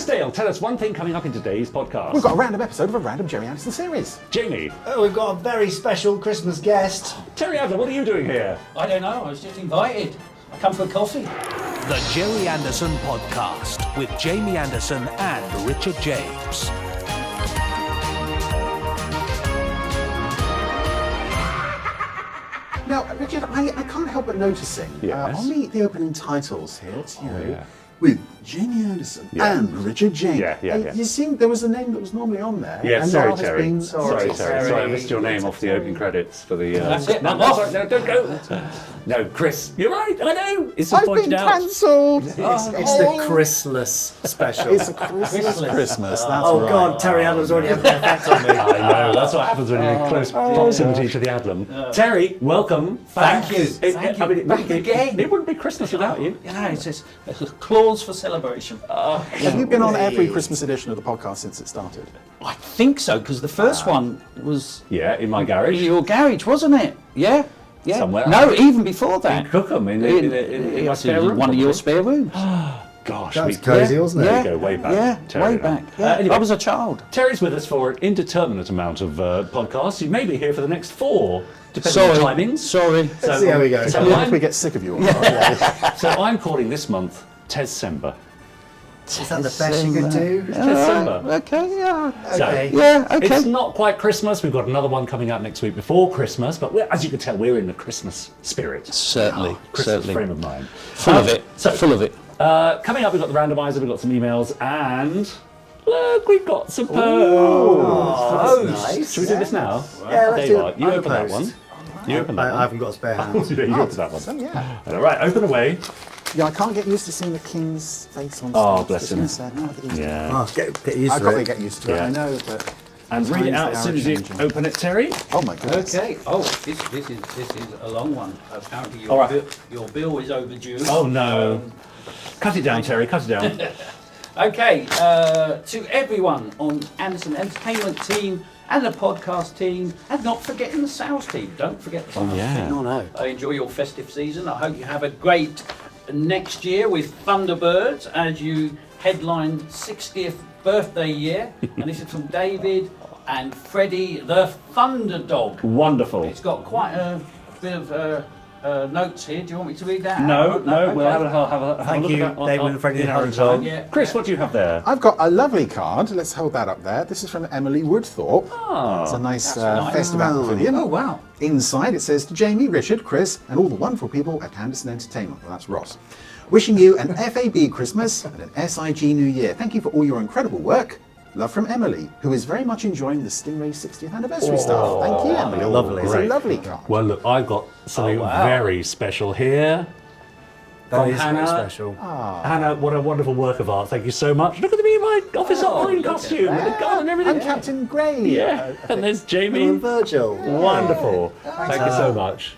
Chris Dale, tell us one thing coming up in today's podcast. We've got a random episode of a random Gerry Anderson series. Jamie. Oh, we've got a very special Christmas guest. Terry Adlam, what are you doing here? I don't know, I was just invited. I come for coffee. The Gerry Anderson Podcast with Jamie Anderson and Richard James. Now, Richard, I can't help but noticing Yes. on the opening titles here, it's with Jamie Anderson and Richard James. Yeah. You see, there was a name that was normally on there. Yeah, and sorry, now has Terry. been- Sorry, I missed your name off the opening credits for the... That's it, I'm no, off. sorry, no, don't go. No, Chris, you're right, I know. It's I've pointed been out. cancelled. It's the Chrisless special. It's a Christmas. That's Oh right. God, Terry Adlam's already had an effect on me. I know, that's what happens when you're in close proximity to the Adlam. Terry, welcome. Thank you. Thank you. Back again. It wouldn't be Christmas without you. Yeah, it's a clause for celebration. Have you been on every Christmas edition of the podcast since it started? I think so, because the first one was Yeah, in my garage. your garage, wasn't it? Yeah. Somewhere. No, even before In that. Cookham, in my spare room. One of your spare rooms. Gosh, That's cosy, wasn't it? There you go, way back. Yeah, Terry. way back. Yeah. Anyway. I was a child. Terry's with us for an indeterminate amount of podcasts. You may be here for the next 4, depending on timings. Sorry. Let's see how we go. So, If we get sick of you all. so I'm calling this month Tezcember. Is that the best you could do? Tezcember. Okay, yeah. So, Okay. Yeah, okay. It's not quite Christmas. We've got another one coming out next week before Christmas, but as you can tell, we're in the Christmas spirit. Certainly, Christmas certainly. frame of mind. Full of it. So, Full of it. coming up, we've got the randomizer, we've got some emails, and look, we've got some posts. Oh, that's nice. Should we do this now? Yeah, let's There do you it. are. You open that Post. one. You open that I one. haven't got a spare hand. Yeah, you open that one. Yeah. All right, open away. Yeah, I can't get used to seeing the king's face on stage. Oh, bless him. It's sad. No, I get used to it. Yeah. Oh, get used I've to got to it. get used to it, Yeah. I know, but... And read it out as soon as you changing. open it, Terry. Oh my goodness. Okay. Oh, this is a long one. Apparently, All right. your bill is overdue. Oh no. Cut it down, Terry, cut it down. Okay, to everyone on Anderson Entertainment team and the podcast team, and not forgetting the sales team. Don't forget the sales yeah. team. Oh no. I enjoy your festive season. I hope you have a great next year with Thunderbirds as you headline 60th birthday year. And this is from David and Freddie the Thunder Dog. Wonderful. It's got quite a bit of notes here. Do you want me to read that? No, out? we'll Okay. have a Thank look you, at that David and Freddie in our own the Thunder time. Yeah. Chris, what do you have there? I've got a lovely card. Let's hold that up there. This is from Emily Woodthorpe. Ah, It's a nice nice. festive pavilion. Oh, wow. Inside it says to Jamie, Richard, Chris, and all the wonderful people at Anderson Entertainment. Well, that's Ross. Wishing you an FAB Christmas and an SIG New Year. Thank you for all your incredible work. Love from Emily, who is very much enjoying the Stingray 60th anniversary stuff. Thank you, Emily. Lovely. It's a Great. lovely card. Well, look, I've got something wow. very special here. That From is very Hannah. special. Hannah, what a wonderful work of art. Thank you so much. Look at me in my Officer Orange costume with the gun and everything. I'm Captain Grey. Yeah, and there's Jamie. And Virgil. Wonderful. Thank you so much.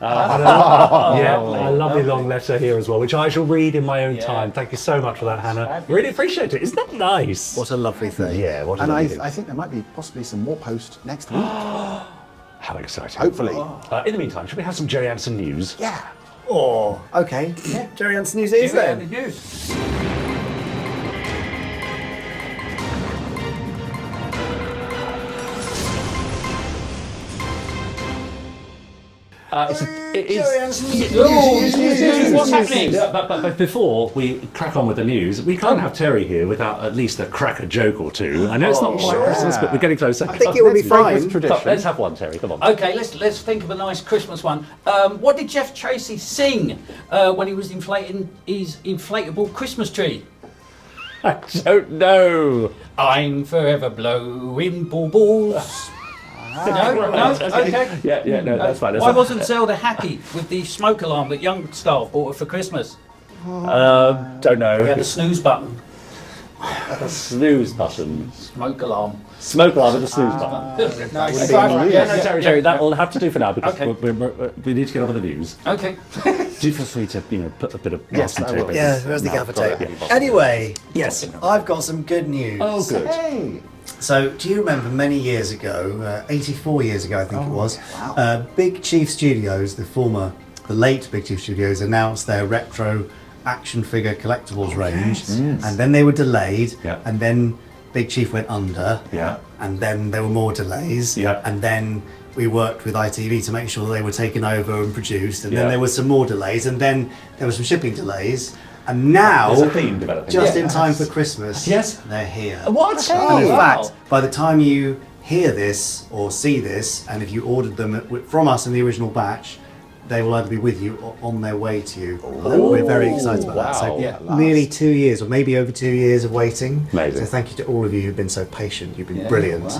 A lovely long letter here as well, which I shall read in my own time. Thank you so much for that, Hannah. Really appreciate it. Isn't that nice? What a lovely thing. Yeah, what a And lovely I thing. think there might be possibly some more posts next week. How exciting. Hopefully. In the meantime, should we have some Gerry Anderson news? Yeah. Oh, okay. Yeah. Gerry Anderson News is Yeah, then. the news. Gerry Anderson News. What's happening? But before we crack on with the news, we can't have Terry here without at least a cracker joke or two. I know it's not quite Christmas, but we're getting closer. I think it would be Let's break fine. with tradition. Let's have one, Terry. Come on. Okay, let's think of a nice Christmas one. What did Jeff Tracy sing when he was inflating his inflatable Christmas tree? I don't know. I'm forever blowing baubles. No, okay. Yeah, no, that's fine. That's Why fine. wasn't Zelda happy with the smoke alarm that young staff bought her for Christmas? Don't know. We had a snooze button. A snooze button. Smoke alarm. Smoke alarm with a snooze button. Terry, that will have to do for now because Okay. we need to get on with the news. Okay. Do feel free to, put a bit of Yes, masking I tape will. in. Yeah, where's the gaffer tape? Yeah. Anyway, Yes. I've got some good news. Oh, good. Hey. So, do you remember many years ago, 84 years ago, I think it was, wow. Big Chief Studios, the late Big Chief Studios, announced their retro action figure collectibles range, and then they were delayed, and then Big Chief went under, and then there were more delays, and then we worked with ITV to make sure that they were taken over and produced, and then there were some more delays, and then there were some shipping delays, and now, There's a theme developing. just in time for Christmas, Yes. they're here. What? And in wow. fact, by the time you hear this or see this, and if you ordered them from us in the original batch, they will either be with you or on their way to you. We're very excited about that. So wow. nearly 2 years, or maybe over 2 years of waiting. Amazing. So thank you to all of you who've been so patient. You've been brilliant.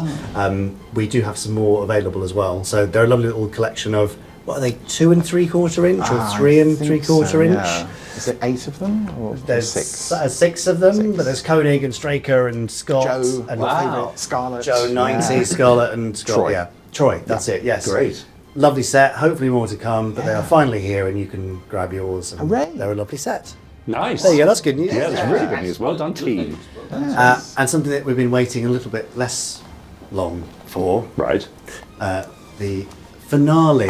We do have some more available as well. So they're a lovely little collection of, what are they, 2 3/4 inch or 3 3/4 inch? Yeah. Is it 8 of them or There's 6? 6 of them, but there's Koenig and Straker and Scott Joe, and my favourite, Scarlet. Joe 90, Scarlet and Scott. Troy. Yeah, Troy. That's it. Yes. Great. Lovely set. Hopefully more to come, but they are finally here, and you can grab yours. And Hooray. they're a lovely set. Nice. There you go. That's good news. Yeah, that's really good news. Well done, team. And something that we've been waiting a little bit less long for, Right. the finale.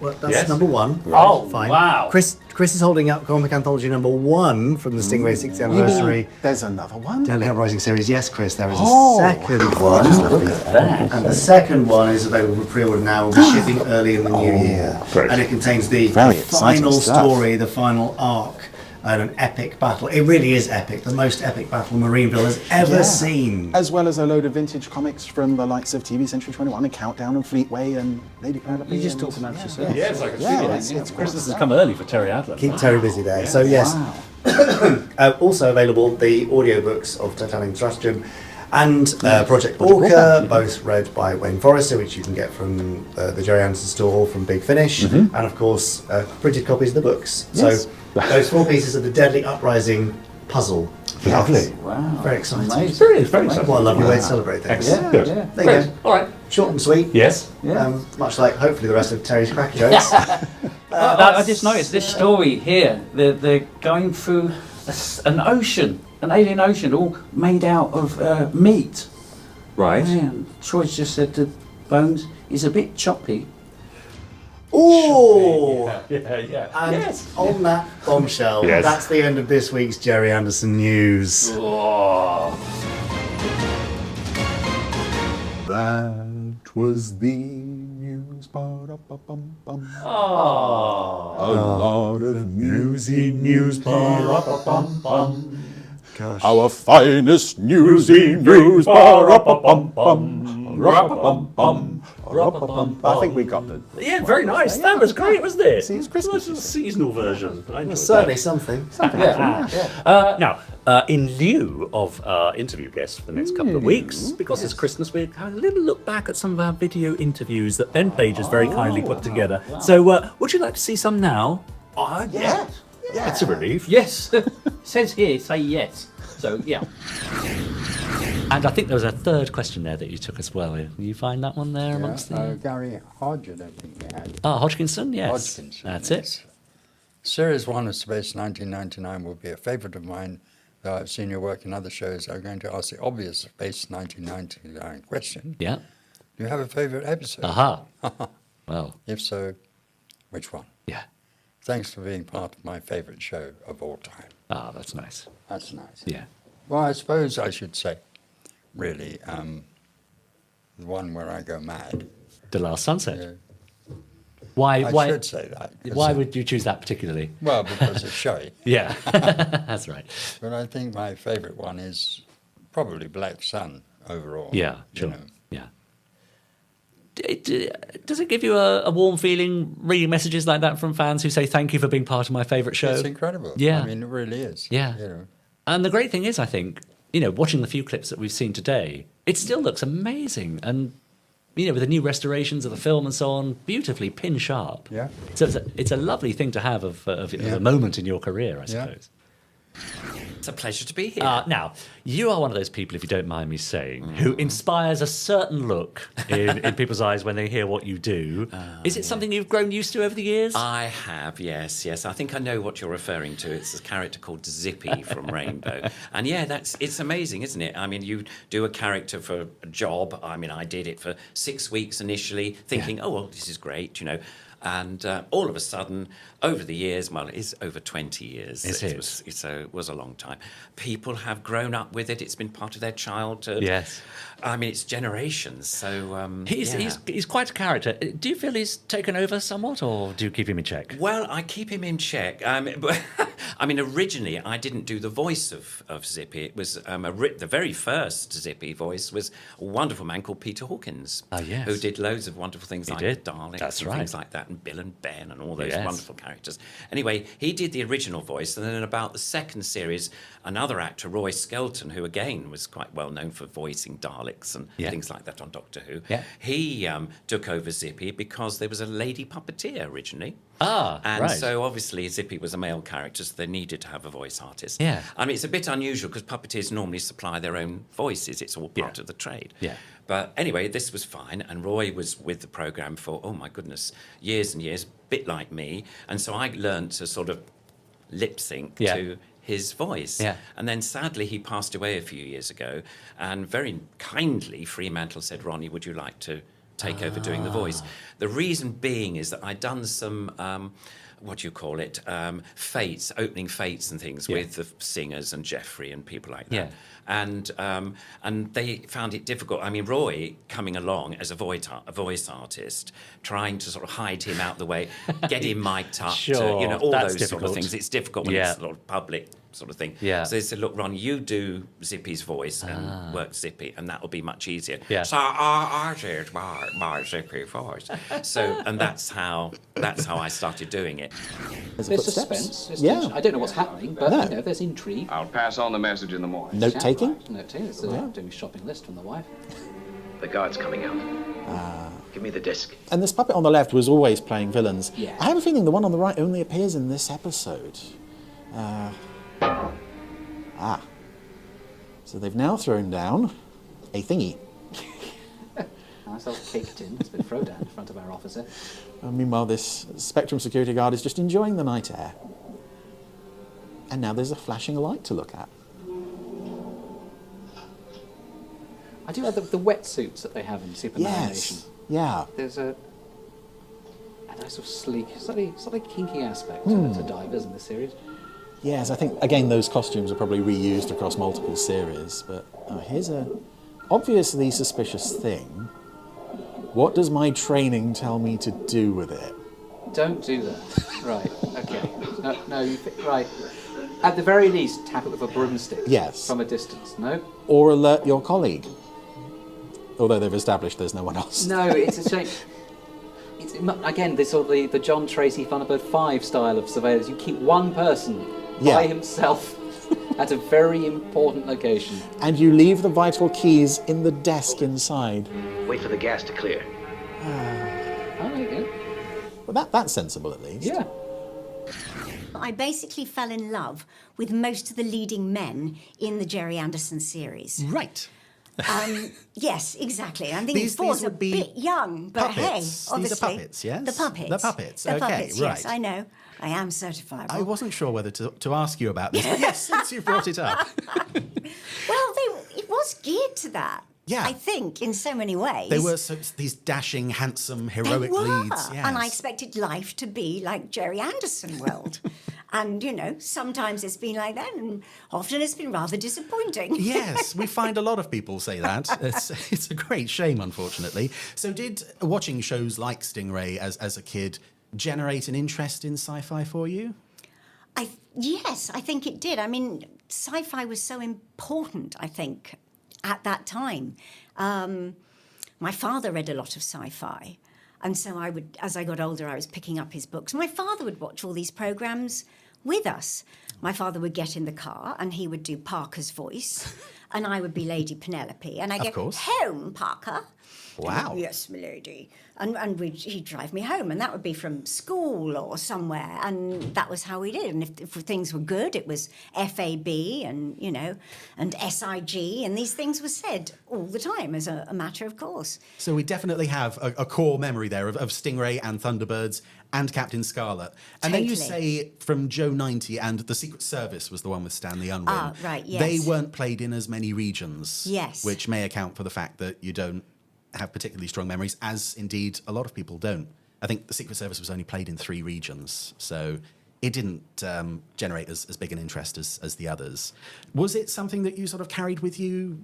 That's Yes. number 1. Oh, Fine. wow. Chris is holding up comic anthology number 1 from the Stingray 60th anniversary. There's another one. Deadly Uprising series. Yes, Chris, there is a Oh. second one. And the second one is available for pre-order now. Will be shipping early in the new year. great. And it contains the Very exciting final stuff. story, the final arc, and an epic battle. It really is epic. The most epic battle Marineville has ever seen. As well as a load of vintage comics from the likes of TV Century 21 and Countdown and Fleetway and Lady Penelope. You just and- talked about it yourself. Yeah, it's like a Yeah, studio. it's Christmas has come early for Terry Adlam. Keep Terry busy there. So yes, also available the audiobooks of Titanic Stratagem and Project Orca, both read by Wayne Forrester, which you can get from the Gerry Anderson store from Big Finish, and of course printed copies of the books. Yes. So those 4 pieces of the Deadly Uprising puzzle. Lovely. Wow. Very exciting. Very, very exciting. What a lovely way to celebrate things. Excellent. Good. yeah. There you Great. go. All right. Short and sweet. Yes. Much like hopefully the rest of Terry's crack jokes. I just noticed this story here. They're going through an ocean, an alien ocean, all made out of meat. Right. Man, Troy's just said to Bones, he's a bit choppy. Ooh! Yeah. And Yes. on that bombshell, Yes. that's the end of this week's Gerry Anderson news. That was the news. Ba-da-ba-bum-bum. A lot of newsy news. Ba-da-ba-bum-bum. Gosh. Our finest newsy news. Ba-da-ba-bum-bum. Ra-ba-bum-bum. Ra-ba-bum. I think we got the. Yeah, very nice. That was great, wasn't it? See, it's Christmas, It was a seasonal version. I enjoyed Certainly that. something. Now, in lieu of our interview guests for the next couple of weeks, because it's Christmas, we're having a little look back at some of our video interviews that Ben Page has very kindly put together. So, would you like to see some now? Yeah. It's a relief. Yes. Says here, say yes. So, yeah. And I think there was a third question there that you took as well. Did you find that one there amongst the... Gary Hodge, I think we had. Hodgkinson, yes. Hodgkinson, That's yes. it. Series 1 of Space 1999 will be a favourite of mine, though I've seen your work in other shows. I'm going to ask the obvious Space 1999 question. Yeah. Do you have a favourite episode? Aha. Well, If so, which one? yeah. Thanks for being part of my favourite show of all time. Ah, that's nice. That's nice. Yeah. Well, I suppose I should say, really, the one where I go mad. The Last Sunset. Yeah. Why? I should say that. 'cause Why would you choose that particularly? Well, because it's showy. Yeah, that's right. But I think my favourite one is probably Black Sun overall. Yeah, you sure. know. Yeah. Does it give you a warm feeling reading messages like that from fans who say thank you for being part of my favourite show? It's incredible. Yeah. I mean, it really is. Yeah. You know. And the great thing is, I think, watching the few clips that we've seen today, it still looks amazing. And, with the new restorations of the film and so on, beautifully pin sharp. Yeah. So it's a lovely thing to have of a moment in your career, I Yeah. suppose. It's a pleasure to be here. Now, you are one of those people, if you don't mind me saying, who inspires a certain look in people's eyes when they hear what you do. Is it something you've grown used to over the years? I have, yes. I think I know what you're referring to. It's a character called Zippy from Rainbow. And yeah, it's amazing, isn't it? I mean, you do a character for a job. I mean, I did it for 6 weeks initially, thinking, oh, well, this is great, And all of a sudden, over the years, well, it's over 20 years. It was a long time. People have grown up with it. It's been part of their childhood. Yes. I mean, it's generations. So He's quite a character. Do you feel he's taken over somewhat, or do you keep him in check? Well, I keep him in check. But I mean, originally I didn't do the voice of Zippy. It was the very first Zippy voice was a wonderful man called Peter Hawkins. Oh, yes. Who did loads of wonderful things like did. Daleks That's and right. things like that, and Bill and Ben and all those Yes. wonderful characters. Anyway, he did the original voice, and then in about the second series, another actor, Roy Skelton, who again was quite well known for voicing Daleks and things like that on Doctor Who, he took over Zippy because there was a lady puppeteer originally. And right. so obviously Zippy was a male character, so they needed to have a voice artist. Yeah. I mean, it's a bit unusual because puppeteers normally supply their own voices. It's all part of the trade. Yeah. But anyway, this was fine, and Roy was with the programme for, oh my goodness, years and years, bit like me. And so I learned to sort of lip sync to his voice. Yeah. And then sadly he passed away a few years ago, and very kindly Fremantle said, Ronnie, would you like to take over doing the voice? The reason being is that I'd done some what do you call it, opening fates and things with the singers and Geoffrey and people like that. And they found it difficult. I mean, Roy coming along as a voice artist, trying to sort of hide him out the way, get him mic'd up, Sure, all that's those sort of difficult. things. It's difficult when it's sort of public sort of thing. Yeah. So they said, look, Ron, you do Zippy's voice and work Zippy, and that will be much easier. Yeah. So I did my Zippy voice. So, and that's how I started doing it. There's suspense. There's Yeah. tension. I don't know what's happening, but No. you know, there's intrigue. I'll pass on the message in the morning. Note taking? Note taking. It's doing a shopping list from the wife. The guard's coming out. Give me the disc. And this puppet on the left was always playing villains. Yeah. I have a feeling the one on the right only appears in this episode. So they've now thrown down a thingy. Nice little cake tin that's been thrown down in front of our officer. And meanwhile, this Spectrum security guard is just enjoying the night air. And now there's a flashing light to look at. I do like the wetsuits that they have in Superman Nation. Yes. Yeah. There's a nice sort of sleek, slightly kinky aspect to divers in this series. Yes, I think, again, those costumes are probably reused across multiple series. But here's a obviously suspicious thing. What does my training tell me to do with it? Don't do that. Right. Okay. No. Right. At the very least, tap it with a broomstick. Yes. From a distance. No. Or alert your colleague. Although they've established there's no one else. No, it's a shame. It's again this sort of the John Tracy Thunderbird 5 style of surveillance. You keep one person by himself at a very important location. And you leave the vital keys in the desk inside. Wait for the gas to clear. Oh, yeah. Well, that's sensible at least. Yeah. I basically fell in love with most of the leading men in the Gerry Anderson series. Right. Yes, exactly. I think These Four's a would be bit young, but puppets. hey, These are obviously. puppets, yes? The puppets. The puppets, The okay, puppets, yes, right. I know. I am certifiable. I wasn't sure whether to ask you about this, but yes, since you brought it up. Well, it was geared to that. Yeah. I think, in so many ways. They were these dashing, handsome, heroic They were. leads. Yes. And I expected life to be like Gerry Anderson world. And, you know, sometimes it's been like that, and often it's been rather disappointing. Yes, we find a lot of people say that. It's a great shame, unfortunately. So did watching shows like Stingray as a kid generate an interest in sci-fi for you? Yes, I think it did. I mean, sci-fi was so important, I think, at that time. My father read a lot of sci-fi. And so I would, as I got older, I was picking up his books. My father would watch all these programs with us. My father would get in the car and he would do Parker's voice, and I would be Lady Penelope. And I Of course. home, Parker. Wow. Yes, my lady. And he'd drive me home, and that would be from school or somewhere, and that was how we did. And if things were good, it was FAB and, you know, and SIG, and these things were said all the time as a matter of course. So we definitely have a core memory there of Stingray and Thunderbirds and Captain Scarlet. And then you Totally. say from Joe 90 and the Secret Service was the one with Stanley Unwin. Ah, right, yes. They weren't played in as many regions. Yes. Which may account for the fact that you don't have particularly strong memories, as indeed a lot of people don't I think the Secret Service was only played in 3 regions, so it didn't generate as big an interest as the others. Was it something that you sort of carried with you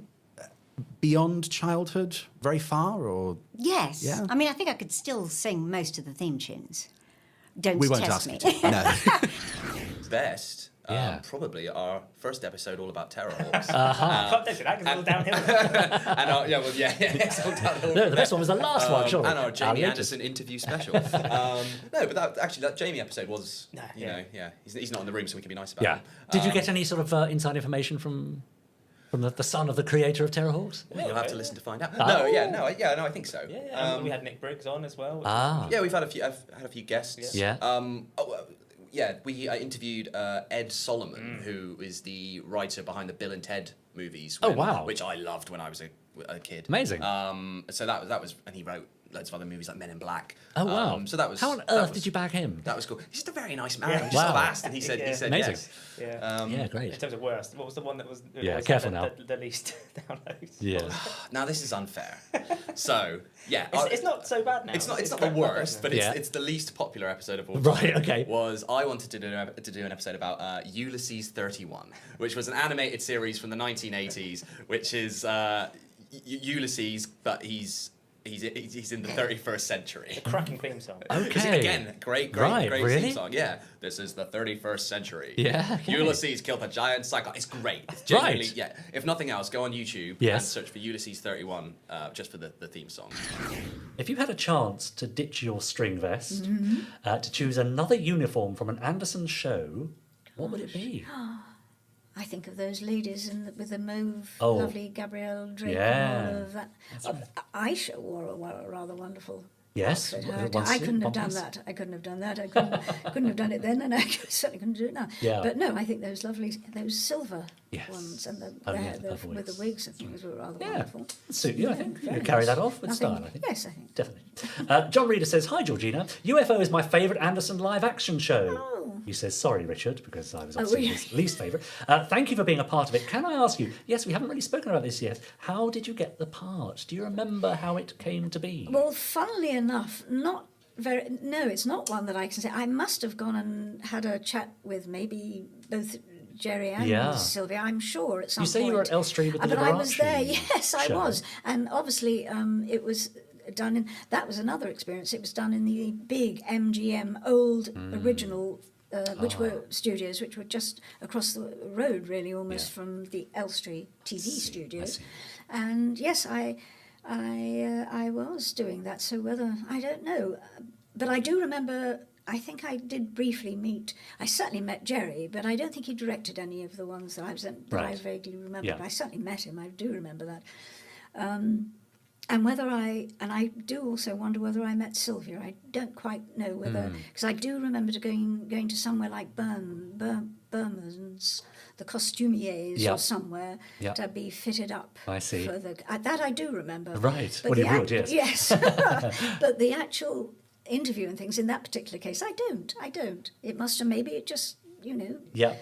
beyond childhood very far, or? Yes. Yeah. I mean, I think I could still sing most of the theme tunes. Don't We won't test ask me. you to. No. Best. Yeah. Probably our first episode all about Terrorhawks. That goes all downhill. And our, it's all downhill. No, the best one was the last one, surely. And our Jamie latest. Anderson interview special. No, but that Jamie episode was, he's not in the room, so we can be nice about Yeah. him. Did you get any sort of inside information from the son of the creator of Terrorhawks? Well, you'll have to listen to find out. Oh. I think so. Yeah, we had Nick Briggs on as well. Yeah, we've had I've had a few guests. Yeah. We interviewed Ed Solomon, who is the writer behind the Bill and Ted movies. Oh, wow. Which I loved when I was a kid. Amazing. So that was, and he wrote loads of other movies like Men in Black. Oh, wow. So that was. How on earth did you bag him? That was cool. He's just a very nice man. Yeah. We just sort of Wow. asked, and he said Amazing. yes. Yeah. Yeah, great. In terms of worst, what was the one that was? Yeah, was careful the, now. The least downloads. Yeah. Now this is unfair. So yeah, It's not so bad now. It's not the quite worst, but Yeah. it's the least popular episode of all time. Right, okay. Was I wanted to do an episode about Ulysses 31, which was an animated series from the 1980s, which is Ulysses, but he's in the 31st century. cracking theme song. Okay. Again, great Right, really? theme song. Yeah, this is the 31st century. Yeah, okay. Ulysses killed a giant cyclone. It's great. It's genuinely, Right. yeah. If nothing else, go on YouTube Yes. and search for Ulysses 31 just for the theme song. If you had a chance to ditch your string vest, Mm-hmm. to choose another uniform from an Anderson show, what would it be? I think of those ladies with the mauve, Oh. lovely Gabrielle Drake Yeah. and all of that. Aisha wore a rather wonderful Yes. outfit. w- once I in couldn't have one done piece. that. I couldn't have done that. I couldn't have done it then, and I certainly couldn't do it now. Yeah. But no, I think those silver Yes. ones and Oh, yeah, the purple with the wigs. wigs and things were rather Yeah. wonderful. Suit you, I think. You very could carry nice. that off with Nothing- style, I think. Yes, I think. Definitely. John Reader says, "Hi, Georgina. UFO is my favourite Anderson live-action show." Oh. He says, "Sorry, Richard, because I was Oh, obviously really? his least favourite. Thank you for being a part of it. Can I ask you, yes, we haven't really spoken about this yet, how did you get the part? Do you remember how it came to be?" Well, funnily enough, it's not one that I can say. I must have gone and had a chat with maybe both Gerry and Yeah. Sylvia, I'm sure, at some You say point. you were at Elstree with the But I was there, Liberace yes, I show. was. And obviously it was done in, that was another experience, it was done in the big MGM old original which were studios, which were just across the road, really, almost from the Elstree TV studios. And yes, I was doing that. So whether I don't know, but I do remember. I think I did briefly meet. I certainly met Gerry, but I don't think he directed any of the ones that I was in, that I Right. vaguely remember. Yeah. But I certainly met him. I do remember that. And whether I do also wonder whether I met Sylvia. I don't quite know whether, because I do remember going to somewhere like Burman's, the costumiers Yeah. or somewhere Yeah. to be fitted up. I see. For that I do remember. Right. But Well, the you would, yes. Yes. But the actual interview and things in that particular case, I don't. It must have, maybe it just, Yeah.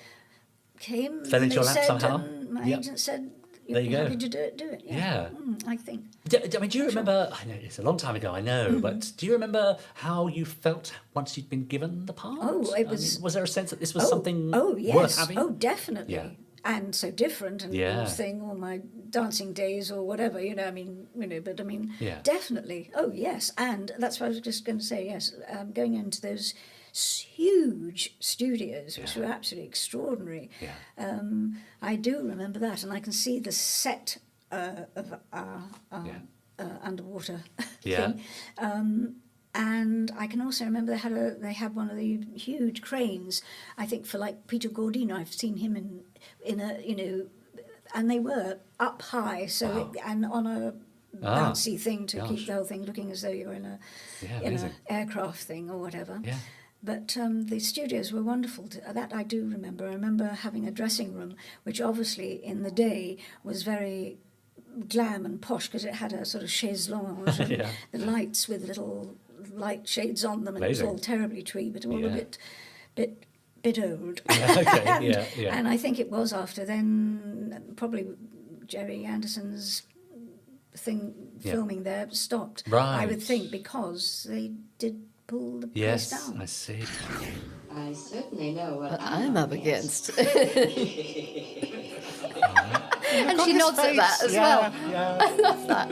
came. Fell into they your lap said, somehow? And my Yep. agent said, There you "You're go. happy to do it. Yeah. I think. I mean, do you remember, I know it's a long time ago, I know, but do you remember how you felt once you'd been given the part? Oh, it was- was there a sense that this was something Oh, yes. worth having? Oh, definitely. Yeah. And so different and Yeah. all thing, all my dancing days or whatever, Yeah. definitely. Oh, yes. And that's what I was just going to say, yes. Going into those huge studios, which were absolutely extraordinary. Yeah. I do remember that, and I can see the set of our underwater Yeah. thing. And I can also remember they had one of the huge cranes. I think for like Peter Gordino, I've seen him in a and they were up high, so and on a bouncy thing to keep the whole thing looking as though you're in amazing. an aircraft thing or whatever. Yeah. But the studios were wonderful. That I do remember. I remember having a dressing room, which obviously in the day was very glam and posh because it had a sort of chaise lounge and Yeah. the lights with little light shades on them, and Amazing. it was all terribly twee, but all Yeah. a bit old. Yeah, okay, and, yeah. and I think it was after then, probably Gerry Anderson's filming there stopped. Right. I would think because they did pull the Yes, place down. I see. I certainly know what I'm up against. Got And she his nods at that face. as Yeah, well. yeah. I love that.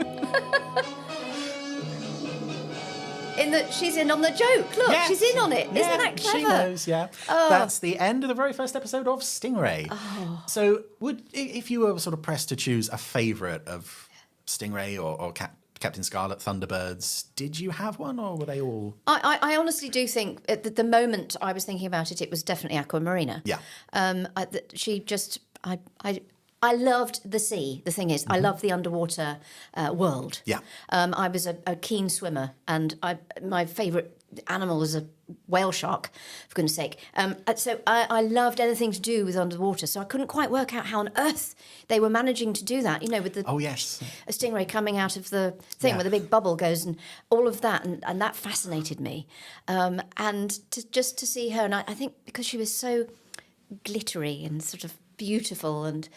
In that she's in on the joke. Look, Yes. she's in on it. Yeah, Isn't that clever? She knows, yeah. Oh. That's the end of the very first episode of Stingray. Oh. So, if you were sort of pressed to choose a favourite of Stingray or Captain Scarlet, Thunderbirds, did you have one, or were they all? I honestly do think at the moment I was thinking about it, it was definitely Aquamarina. Yeah. She just, I loved the sea. The thing is, I love the underwater world. Yeah. I was a keen swimmer, and my favourite animal was a whale shark, for goodness sake. So I loved anything to do with underwater. So I couldn't quite work out how on earth they were managing to do that. You know, with the a stingray coming out of the thing where the big bubble goes and all of that, and that fascinated me. And to see her, and I think because she was so glittery and sort of beautiful and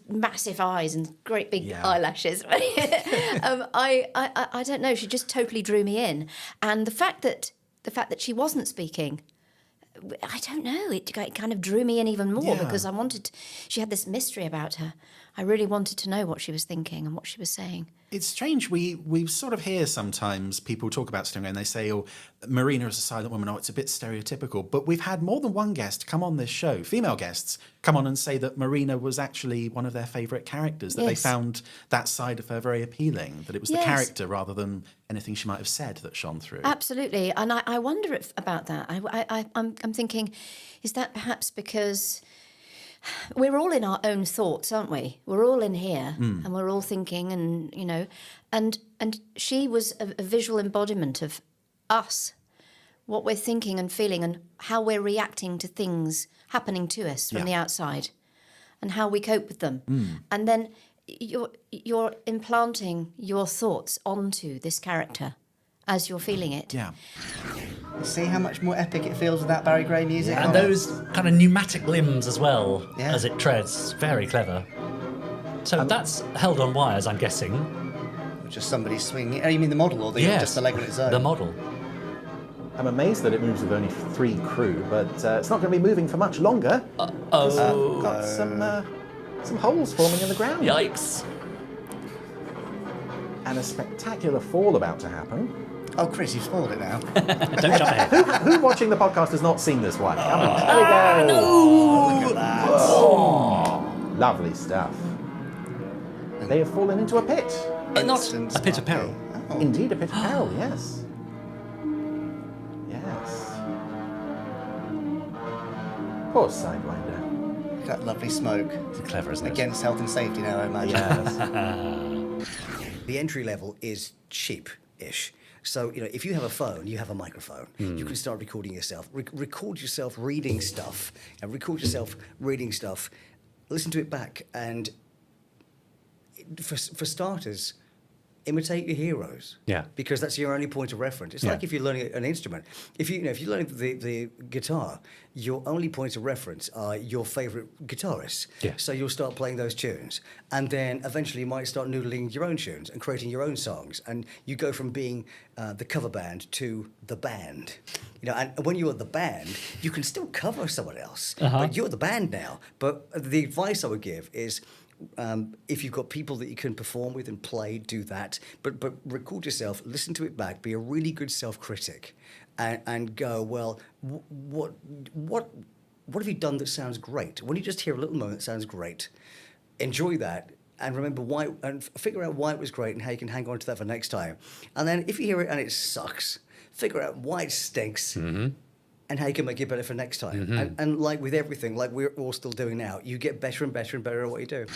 massive eyes and great big eyelashes. I don't know. She just totally drew me in, and the fact that she wasn't speaking, I don't know. It kind of drew me in even more because she had this mystery about her. I really wanted to know what she was thinking and what she was saying. It's strange. We sort of hear sometimes people talk about Stingray and they say, oh, Marina is a silent woman. Oh, it's a bit stereotypical. But we've had more than one guest come on this show, female guests, come on and say that Marina was actually one of their favourite characters, that they found that side of her very appealing, that it was the character rather than anything she might have said that shone through. Absolutely. And I wonder about that. I'm thinking, is that perhaps because we're all in our own thoughts, aren't we? We're all in here and we're all thinking, and, you know, and she was a visual embodiment of us, what we're thinking and feeling and how we're reacting to things happening to us from the outside and how we cope with them. And then you're implanting your thoughts onto this character as you're feeling it. Yeah. See how much more epic it feels with that Barry Gray music? And those kind of pneumatic limbs as well as it treads. Very clever. So that's held on wires, I'm guessing. Just somebody swinging. Oh, you mean the model or just the leg on its own? The model. I'm amazed that it moves with only 3 crew, but it's not going to be moving for much longer. We've got some holes forming in the ground. Yikes. And a spectacular fall about to happen. Oh, Chris, you've spoiled it now. Don't jump ahead. Who watching the podcast has not seen this one? Come on, there we go. No! Look at that. Oh, lovely stuff. They have fallen into a pit. Not a pit of peril. Oh. Indeed, a pit of peril, yes. Yes. Poor Sidewinder. Look at that lovely smoke. It's clever, isn't it? Against health and safety now, I imagine. Yes. The entry level is cheap-ish. So, you know, if you have a phone, you have a microphone. You can start recording yourself. Record yourself reading stuff. And record yourself reading stuff. Listen to it back. And for starters, imitate your heroes. Yeah. Because that's your only point of reference. It's like if you're learning an instrument. If you're learning the guitar, your only points of reference are your favourite guitarists. Yeah. So you'll start playing those tunes. And then eventually you might start noodling your own tunes and creating your own songs. And you go from being the cover band to the band. You know, and when you're the band, you can still cover someone else. But you're the band now. But the advice I would give is, if you've got people that you can perform with and play, do that. But record yourself, listen to it back, be a really good self-critic, and go, well, what have you done that sounds great? When you just hear a little moment that sounds great, enjoy that. And remember why, and figure out why it was great and how you can hang on to that for next time. And then if you hear it and it sucks, figure out why it stinks. And how you can make it better for next time. And like with everything, like we're all still doing now, you get better and better and better at what you do.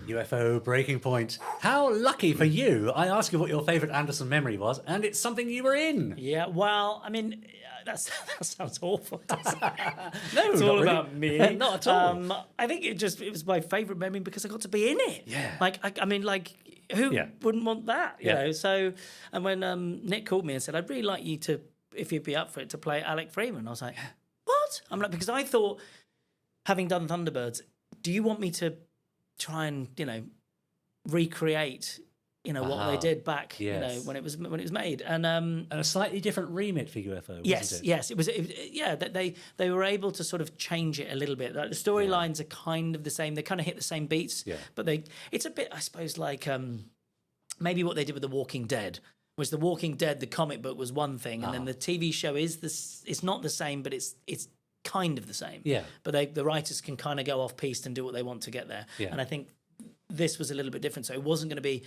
UFO breaking point. How lucky for you. I asked you what your favourite Anderson memory was, and it's something you were in. Yeah, well, I mean, that sounds awful. No, it's all not really. about me. Not at all. I think it was my favourite memory because I got to be in it. Yeah. Like, I mean, like, who wouldn't want that? You know. So, and when Nick called me and said, "I'd really like you to, if you'd be up for it, to play Alec Freeman," I was like, "What?" I'm like, because I thought, having done Thunderbirds, do you want me to try and, you know, recreate what they did back, when it was made, and a slightly different remit for UFO. Yes, wasn't it? That they were able to sort of change it a little bit. Like the storylines are kind of the same; they kind of hit the same beats, but it's a bit, I suppose, like maybe what they did with The Walking Dead. Was The Walking Dead, the comic book was one thing, and then the TV show is this. It's not the same, but it's kind of the same. Yeah. But the writers can kind of go off piste and do what they want to get there. Yeah. And I think this was a little bit different. So it wasn't going to be,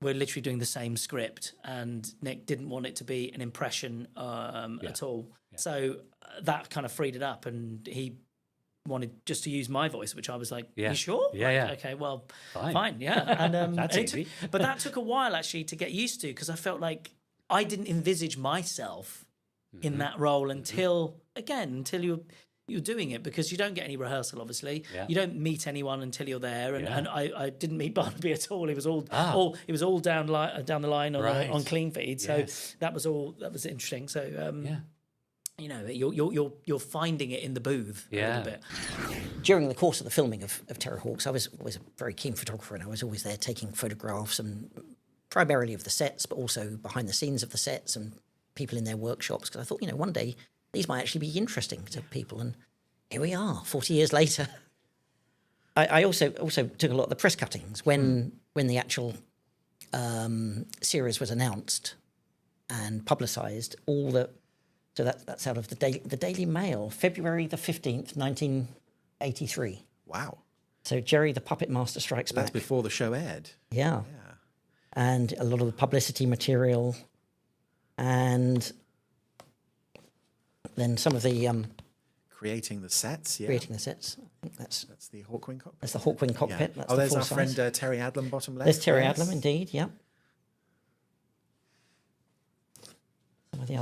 we're literally doing the same script, and Nick didn't want it to be an impression at all. Yeah. So that kind of freed it up, and he wanted just to use my voice, which I was like, you sure? Yeah. Okay, well, fine, yeah. And that's easy. But that took a while actually to get used to, because I felt like I didn't envisage myself in that role until you're doing it, because you don't get any rehearsal, obviously. Yeah. You don't meet anyone until you're there, and I didn't meet Barnaby at all. He was all down the line on clean feed, so that was interesting. So you're finding it in the booth a little bit. During the course of the filming of Terrorhawks, I was always a very keen photographer, and I was always there taking photographs, and primarily of the sets, but also behind the scenes of the sets and people in their workshops, because I thought, one day these might actually be interesting to people, and here we are, 40 years later. I also took a lot of the press cuttings when the actual series was announced and publicised. So that's out of the Daily Mail, February the 15th, 1983. Wow. So Gerry the Puppet Master Strikes Back. That's before the show aired. Yeah. And a lot of the publicity material, and then some of the creating the sets. Yeah. Creating the sets. I think that's the Hawkwing cockpit. That's the Hawkwing cockpit. Yeah. That's there's our friend Terry Adlam, bottom left. There's Terry Adlam, indeed. Yeah. Some of the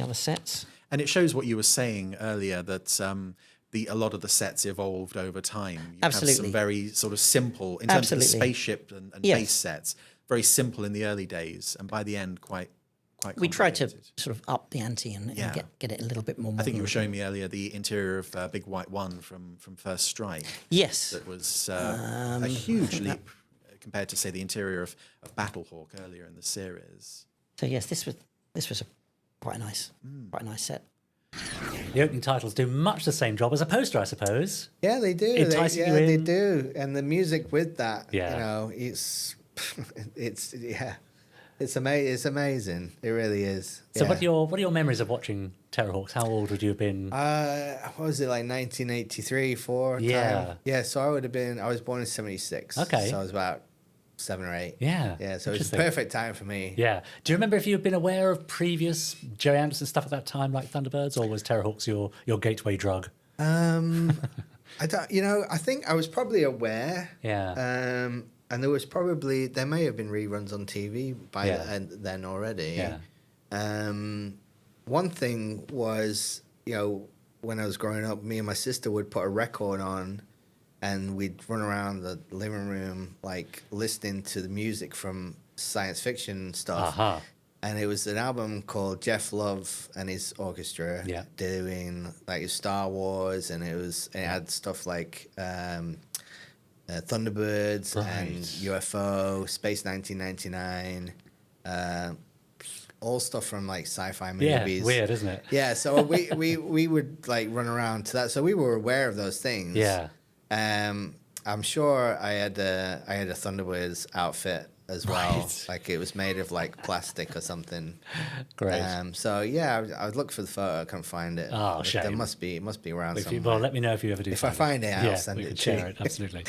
other sets. And it shows what you were saying earlier, that a lot of the sets evolved over time. You Absolutely. have some very sort of simple, in terms of the spaceship and base sets, very simple in the early days, and by the end quite we tried to sort of up the ante and get it a little bit more modern. I think you were showing me earlier the interior of Big White One from First Strike. Yes. That was a huge leap compared to, say, the interior of Battlehawk earlier in the series. So yes, this was quite a nice set. The opening titles do much the same job as a poster, I suppose. Yeah, they do. Enticing you in. They do. And the music with that, it's amazing. It really is. So what are your memories of watching Terrorhawks? How old would you have been? What was it, like 1983, 4? Yeah. Time? Yeah, so I was born in 76. Okay. So I was about 7 or 8. Yeah. Yeah, so it was a perfect time for me. Yeah. Do you remember if you had been aware of previous Gerry Anderson stuff at that time, like Thunderbirds, or was Terrorhawks your gateway drug? I don't, I think I was probably aware. Yeah. And there may have been reruns on TV by then already. Yeah. One thing was, when I was growing up, me and my sister would put a record on, and we'd run around the living room, like, listening to the music from science fiction stuff. Uh-huh. And it was an album called Jeff Love and his orchestra doing, like, Star Wars, and it had stuff like Thunderbirds and UFO, Space 1999, all stuff from, like, sci-fi movies. Yeah, weird, isn't it? Yeah, so we would, like, run around to that. So we were aware of those things. Yeah. I'm sure I had a Thunderbirds outfit as well. Right. Like, it was made of, like, plastic or something. Great. So yeah, I would look for the photo. I couldn't find it. Oh, shame. It must be around somewhere. Well, let me know if you ever do. If I find it, I'll send we it can to share you. it. Absolutely.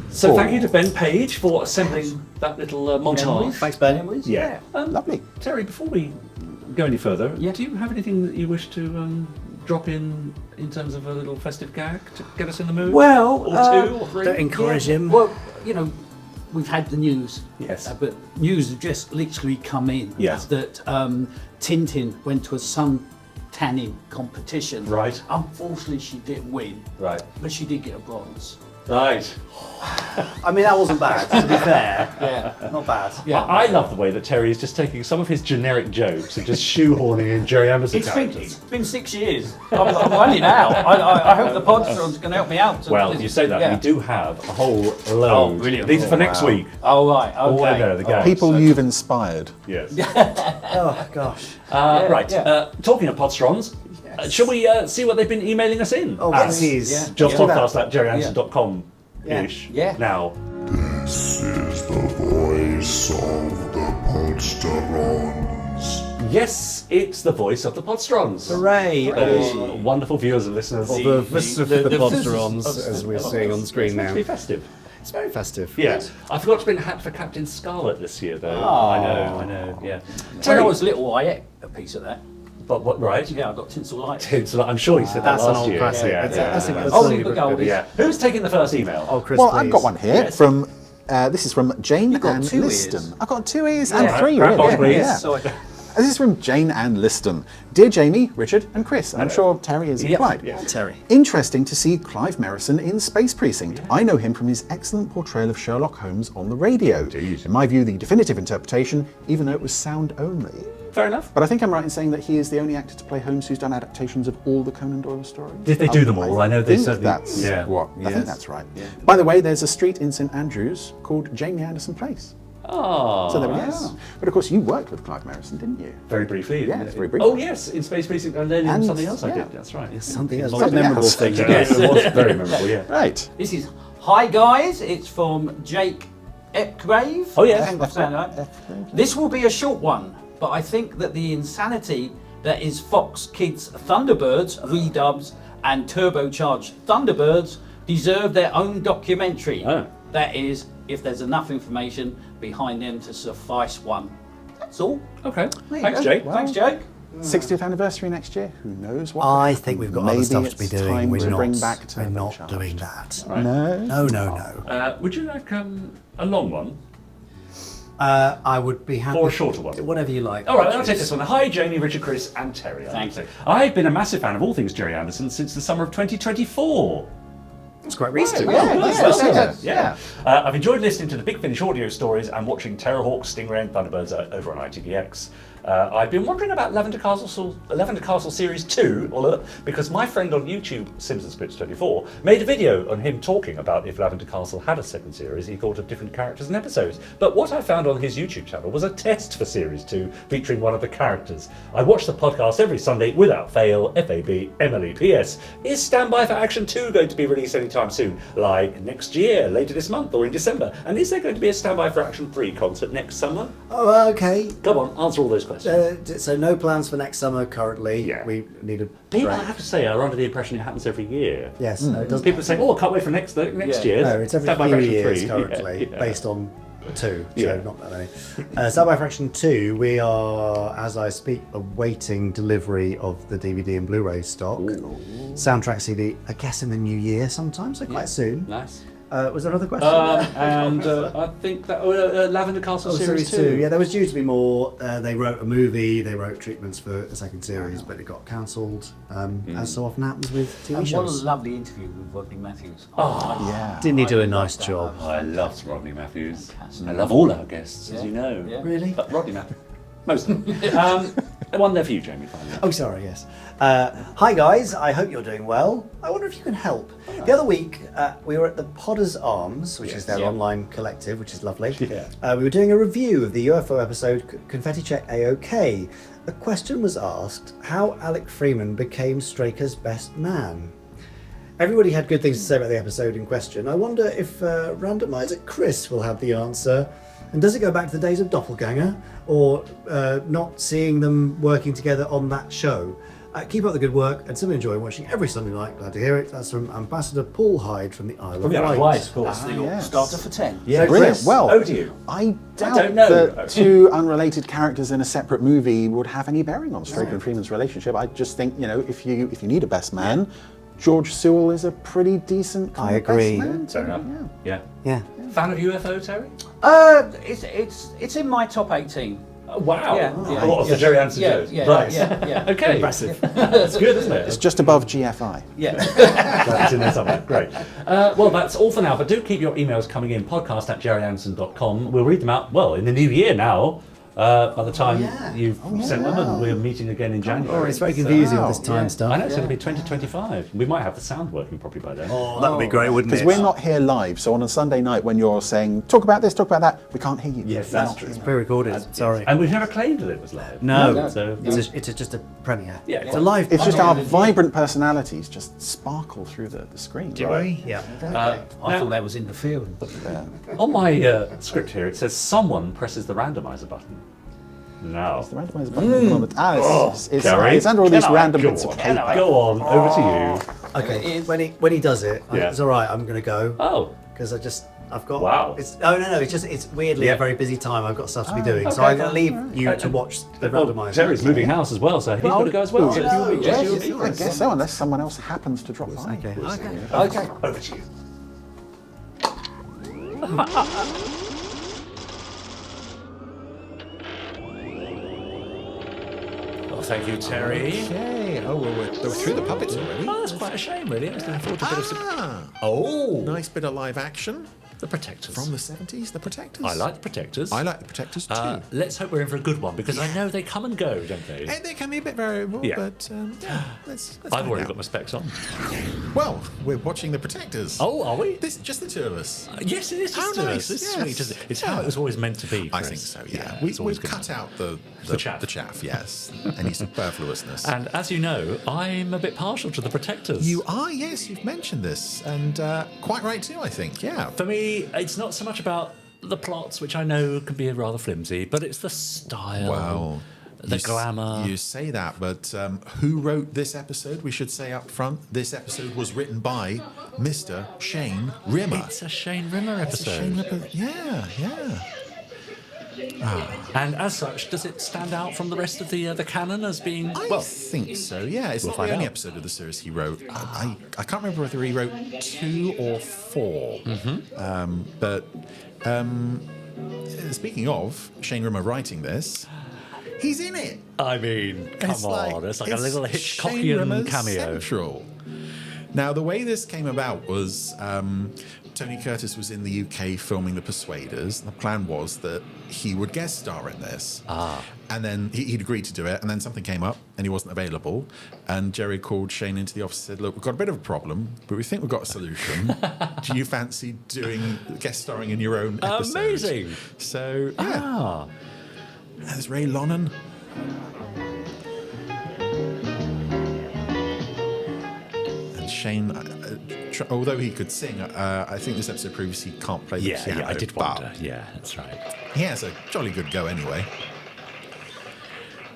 So thank you to Ben Page for assembling that little montage. Thanks, Ben. Yeah. Lovely. Terry, before we go any further, do you have anything that you wish to drop in terms of a little festive gag to get us in the mood? Well, or 2 or 3? Don't encourage him. Well, we've had the news. Yes. But news has just literally come in. Yes. That Tintin went to a sun tanning competition. Right. Unfortunately, she didn't win. Right. But she did get a bronze. Right. I mean, that wasn't bad, to be fair. Yeah. Not bad. Yeah, I love the way that Terry is just taking some of his generic jokes and just shoehorning in Gerry Anderson characters. It's been 6 years. I'm running out. I hope the Podsterons can help me out. Well, you say that, Yeah. we do have a whole load. Oh, brilliant. These are for next week. Oh, right. All Okay. in there, the gags. People you've inspired. Yes. Oh, gosh. Right, talking of Podsterons, shall we see what they've been emailing us in? Oh, please. Jobspodcast at jerryanderson.com-ish. Yeah. Now, This is the voice of the Podsterons. yes, it's the voice of the Podsterons. Hooray! Those wonderful viewers and listeners. Or the Podsterons, as we're seeing on the screen now. It's meant to be festive. It's very festive. Yeah. I forgot to bring a hat for Captain Scarlet this year, though. Oh. I know, yeah. When I was little, I ate a piece of that. But what, right? Yeah, I got tinsel light. Tinsel, I'm sure you said that That's an last old year. classic. Yeah, That's yeah. a Oh, good the goldies. Yeah. Who's taking the first email? Oh, Chris, Well, please. I've got one here Yes. from. This is from Jane got Ann 2 Liston. ears. I've got 2 ears Yeah. and 3, Crack really. on, please. Yeah. Sorry. This is from Jane Ann Liston. Dear Jamie, Richard, and Chris, and I'm sure Terry is implied. Yeah. Terry. Interesting to see Clive Merrison in Space Precinct. I know him from his excellent portrayal of Sherlock Holmes on the radio. In my view, the definitive interpretation, even though it was sound only. Fair enough. But I think I'm right in saying that he is the only actor to play Holmes who's done adaptations of all the Conan Doyle stories. Did they do them all? I know they think certainly- that's Yeah. what. I Yes. think that's right. By the way, there's a street in St Andrews called Jamie Anderson Place. Oh, So there we go. But of course, you worked with Clive Merrison, didn't you? Very briefly. Yeah, very briefly. Oh, yes, in Space Precinct, and then in And- something else I yeah. did. That's right. Yes. Something else. Something memorable else. thing. Yes, it was very memorable, yeah. Right. This is Hi Guys. It's from Jake Epgrave. Oh, yeah. I think I'm saying that right. This will be a short one, but I think that the insanity that is Fox Kids Thunderbirds redubs and turbocharged Thunderbirds deserve their own documentary. Oh. That is, if there's enough information behind them to suffice one. That's all. Okay. There you Thanks, go. Jake. Well, Thanks, Jake. 60th anniversary next year. Who knows what? I think we've got Maybe other stuff to be it's doing. time We're to not, bring back we're not turbocharged. doing that. No. No. Would you like a long one? I would be happy. Or a shorter one? Whatever you like. All right, I'll take this one. Hi, Jamie, Richard, Chris, and Terry. Thanks. I've been a massive fan of all things Gerry Anderson since the summer of 2024. It's quite recent. Yeah. I've enjoyed listening to the Big Finish audio stories and watching Terrorhawk, Stingray, and Thunderbirds over on ITVX. I've been wondering about Lavender Castle Series 2, because my friend on YouTube, Simpsons24, made a video on him talking about if Lavender Castle had a second series, he thought of different characters and episodes. But what I found on his YouTube channel was a test for Series 2 featuring one of the characters. I watch the podcast every Sunday without fail, FAB, Emily. PS, is Standby for Action 2 going to be released anytime soon? Like next year, later this month, or in December? And is there going to be a Standby for Action 3 concert next summer? Oh, okay. Come on, answer all those questions. So no plans for next summer currently. Yeah. We need a People, break. I have to say, are under the impression it happens every year. Yes, no, it doesn't. People say, "Oh, I can't wait for next year." No, it's every Standby few for Action years 3. currently, Yeah. based on 2, Yeah. so not that many. Standby for Action 2, we are, as I speak, awaiting delivery of the DVD and Blu-ray stock. Soundtrack CD, I guess in the new year sometime, so quite soon. Nice. Was there another question? I think that Lavender Castle Series 2. Yeah, there was due to be more. They wrote a movie, they wrote treatments for a second series, but it got cancelled, as so often happens with TV And shows. what a lovely interview with Rodney Matthews. Oh, yeah. Didn't he do a nice job? I loved Rodney Matthews. I love all our guests, as Yeah. you know. Yeah. Really? But Rodney Matthews. Most of them. One there for you, Jamie, finally. Oh, sorry, yes. Hi, guys. I hope you're doing well. I wonder if you can help. The other week, we were at the Potter's Arms, which is their online collective, which is lovely. Yeah. We were doing a review of the UFO episode Confetti Check A-OK. A question was asked how Alec Freeman became Straker's best man. Everybody had good things to say about the episode in question. I wonder if Randomiser Chris will have the answer. And does it go back to the days of Doppelganger, or not seeing them working together on that show? Keep up the good work and still enjoy watching every Sunday night. Glad to hear it. That's from Ambassador Paul Hyde from the Isle of Wight. of course. Starter for 10. Yeah, Brilliant. Chris, Well, over to you. I doubt don't know. that 2 unrelated characters in a separate movie would have any bearing on Straker and Freeman's relationship. I just think, if you need a best man, George Sewell is a pretty decent kind I of agree. best man. Fair enough. Yeah. Yeah. Fan of UFO, Terry? It's in my top 18. Wow. Yeah, yeah, What, of the yeah. Gerry Anderson Yeah, shows? yeah, Right. yeah. Okay. Impressive. That's good, isn't it? It's just above GFI. Yeah. That's in there somewhere. Great. Well, that's all for now, but do keep your emails coming in, podcast@gerryanderson.com. We'll read them out, well, in the new year now. By the time you've sent them, and we're meeting again in January. Oh, it's very confusing with this time stuff. I know, it's going to be 2025. We might have the sound working properly by then. Oh, that would be great, wouldn't it? Because we're not here live, so on a Sunday night when you're saying, talk about this, talk about that, we can't hear you. Yes, that's true. It's pre-recorded, sorry. And we've never claimed that it was live. No, So, it's just a premiere. Yeah, it's a live. It's just our vibrant personalities just sparkle through the screen. Do we? Yeah. I thought that was in the field. On my script here, it says someone presses the randomiser button. No. It's the randomizer button. Gerry, It's under all these can I random go bits of on? paper. Go on, over to you. Okay, when he does it, Yeah. it's all right. I'm going to go. Oh. Because I've got. Wow. No. It's weirdly a very busy time. I've got stuff to be doing, so okay. I'm going to leave you to watch the randomizer. Terry's moving house as well, so he's got to go as well. I guess so, unless someone else happens to drop by. Okay. Over to you. Well, thank you, Terry. Okay. Oh, well, we're through the puppets already. Oh, that's quite a shame, really. I was looking forward to a bit of... Oh! Nice bit of live action. The Protectors. From the 70s, the Protectors. I like the Protectors. I like the Protectors too. Let's hope we're in for a good one, because I know they come and go, don't they? And they can be a bit variable, Yeah. but let's I've find already out. got my specs on. Well, we're watching the Protectors. Oh, are we? Just the two of us. Yes, it is. How Just to nice. us. It's Yes. sweet, isn't it? It's how it was always meant to be, I Chris. think so, yeah. it's always We've good. cut out the chaff. The chaff, yes. Any superfluousness. And as you know, I'm a bit partial to the Protectors. You are, yes, you've mentioned this. And quite right too, I think, yeah. For me, it's not so much about the plots, which I know can be rather flimsy, but it's the style, Well, the glamour. You say that, but who wrote this episode? We should say up front, this episode was written by Mr. Shane Rimmer. It's a Shane Rimmer episode. Shane Rimmer. Yeah. And as such, does it stand out from the rest of the canon as being? I think so. Yeah, it's We'll not the find only out. episode of the series he wrote. I can't remember whether he wrote 2 or 4. But speaking of Shane Rimmer writing this, he's in it. I mean, come on, it's like a little Shane Hitchcockian Rimmer's cameo. Central. Now, the way this came about was Tony Curtis was in the UK filming The Persuaders. The plan was that he would guest star in this. And then he'd agreed to do it, and then something came up, and he wasn't available. And Gerry called Shane into the office and said, look, we've got a bit of a problem, but we think we've got a solution. Do you fancy doing guest starring in your own episode? Amazing. So, yeah. There's Ray Lonan. And Shane, although he could sing, I think this episode proves he can't play the piano. Yeah, I did but wonder. Yeah, that's right. he has a jolly good go anyway.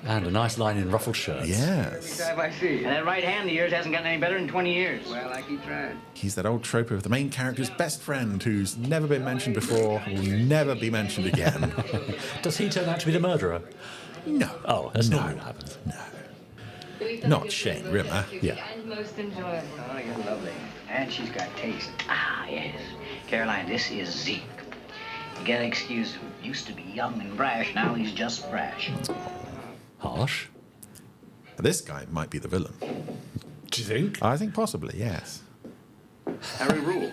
And a nice line in ruffled shirts. Yes. I see. And that right hand of yours hasn't gotten any better in 20 years. Well, I keep trying. He's that old trope of the main character's best friend who's never been mentioned before, will never be mentioned again. Does he turn out to be the murderer? No. Oh, that's No. not what happens. Not Shane Rimmer. Yeah. And most enjoyable. Oh, you're lovely. And she's got taste. Ah, yes. Caroline, this is Zeke. You gotta excuse him. Used to be young and brash, now he's just brash. Harsh. This guy might be the villain. Do you think? I think possibly, yes. Harry Rule.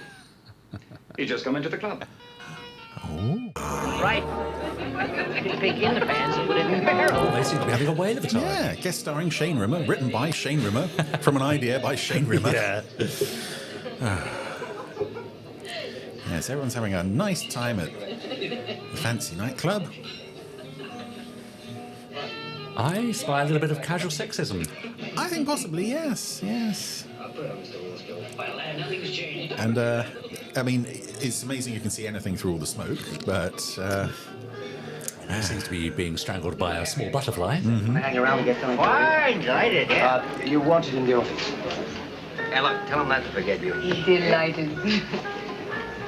He just come into the club. Oh. Right. Big in the pants and put it in the barrel. They seem to be having a whale of a time. Yeah, guest starring Shane Rimmer, written by Shane Rimmer, from an idea by Shane Rimmer. Yeah. Yes, everyone's having a nice time at the fancy nightclub. I spy a little bit of casual sexism. I think possibly, yes. And, I mean, it's amazing you can see anything through all the smoke, but... He seems to be being strangled by a small butterfly. Hang around and get something. Why, delighted, yeah. You wanted in the office. Hey, look, tell him not to forget you. Delighted.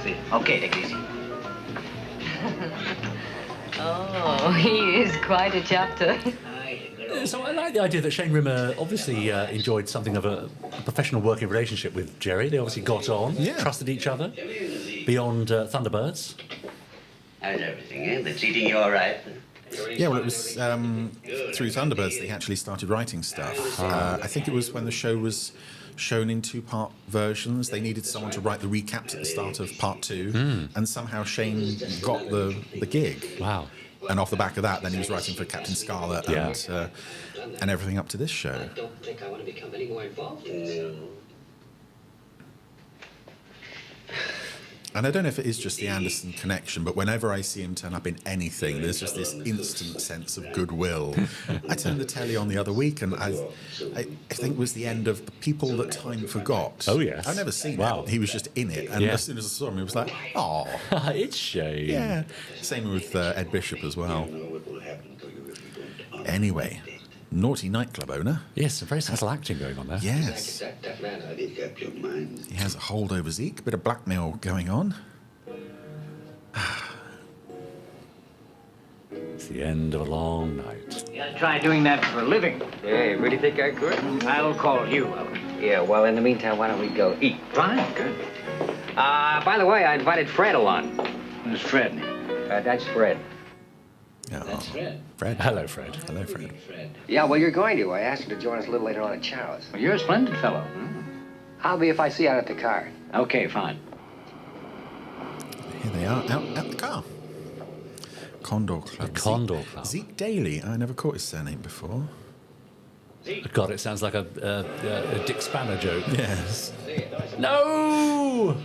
See, okay, take it easy. Oh, he is quite a chapter. So I like the idea that Shane Rimmer obviously enjoyed something of a professional working relationship with Gerry. They obviously got on, trusted each other beyond Thunderbirds. How's everything, eh? Been treating you all right? Yeah, well, it was through Thunderbirds that he actually started writing stuff. I think it was when the show was shown in two-part versions. They needed someone to write the recaps at the start of part 2, and somehow Shane got the gig. Wow. And off the back of that, then he was writing for Captain Scarlet and everything up to this show. I don't think I want to become any more involved in this. And I don't know if it is just the Anderson connection, but whenever I see him turn up in anything, there's just this instant sense of goodwill. I turned the telly on the other week, and I think it was the end of The People That Time Forgot. Oh, yes. I've never seen Wow. it. He was just in it, and as soon as I saw him, it was like, oh. It's Shane. Yeah. Same with Ed Bishop as well. Anyway, naughty nightclub owner. Yes, some very subtle acting going on there. Yes. That man, I did get your mind. He has a hold over Zeke, a bit of blackmail going on. It's the end of a long night. You gotta try doing that for a living. Yeah, you really think I could? I'll call you out. Yeah, well, in the meantime, why don't we go eat? Fine, good. By the way, I invited Fred along. Who's Fred? That's Fred. Oh. That's Fred. Fred. Hello, Fred. Hello, Fred. Yeah, well, you're going to. I asked him to join us a little later on at Charles. Well, you're a splendid fellow. I'll be if I see you out at the car. Okay, fine. Here they are, out at the car. Condor Club. The Condor Club. Zeke Daly. I never caught his surname before. God, it sounds like a Dick Spanner joke. Yes. No!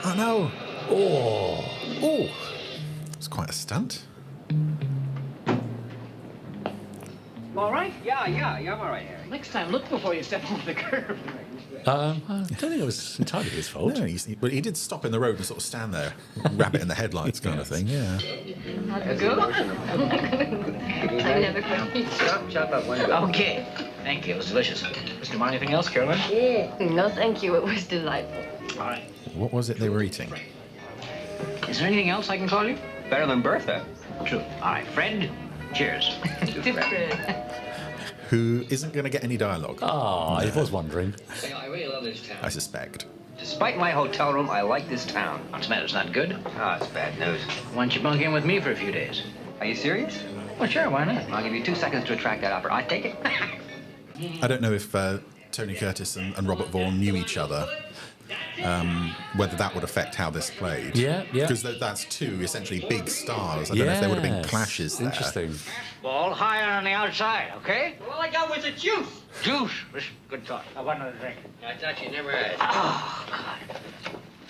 Oh, no. Oh. Oh. It's quite a stunt. All right? Yeah, I'm all right, Harry. Next time, look before you step over the curb. I don't think it was entirely his fault. No, but he did stop in the road and sort of stand there, rabbit in the headlights kind of thing, yeah. How'd it go? I never quite. Chop up one. Okay. Thank you. It was delicious. Mr. Mind anything else, Caroline? Yeah. No, thank you. It was delightful. All right. What was it they were eating? Is there anything else I can call you? Better than Bertha. True. All right, Fred. Cheers. Who isn't going to get any dialogue? Ah, I was wondering. I really love this town. I suspect. Despite my hotel room, I like this town. What's the matter? It's not good? Oh, it's bad news. Why don't you bunk in with me for a few days? Are you serious? Well, sure. Why not? I'll give you 2 seconds to attract that offer. I take it. I don't know if Tony Curtis and Robert Vaughn knew each other. Whether that would affect how this played. Yeah. Because that's two essentially big stars. I don't know if there would have been clashes there. Interesting. All higher on the outside, okay? All I got was the juice. Juice? Good talk. I want another drink. I thought you never had. Oh, God.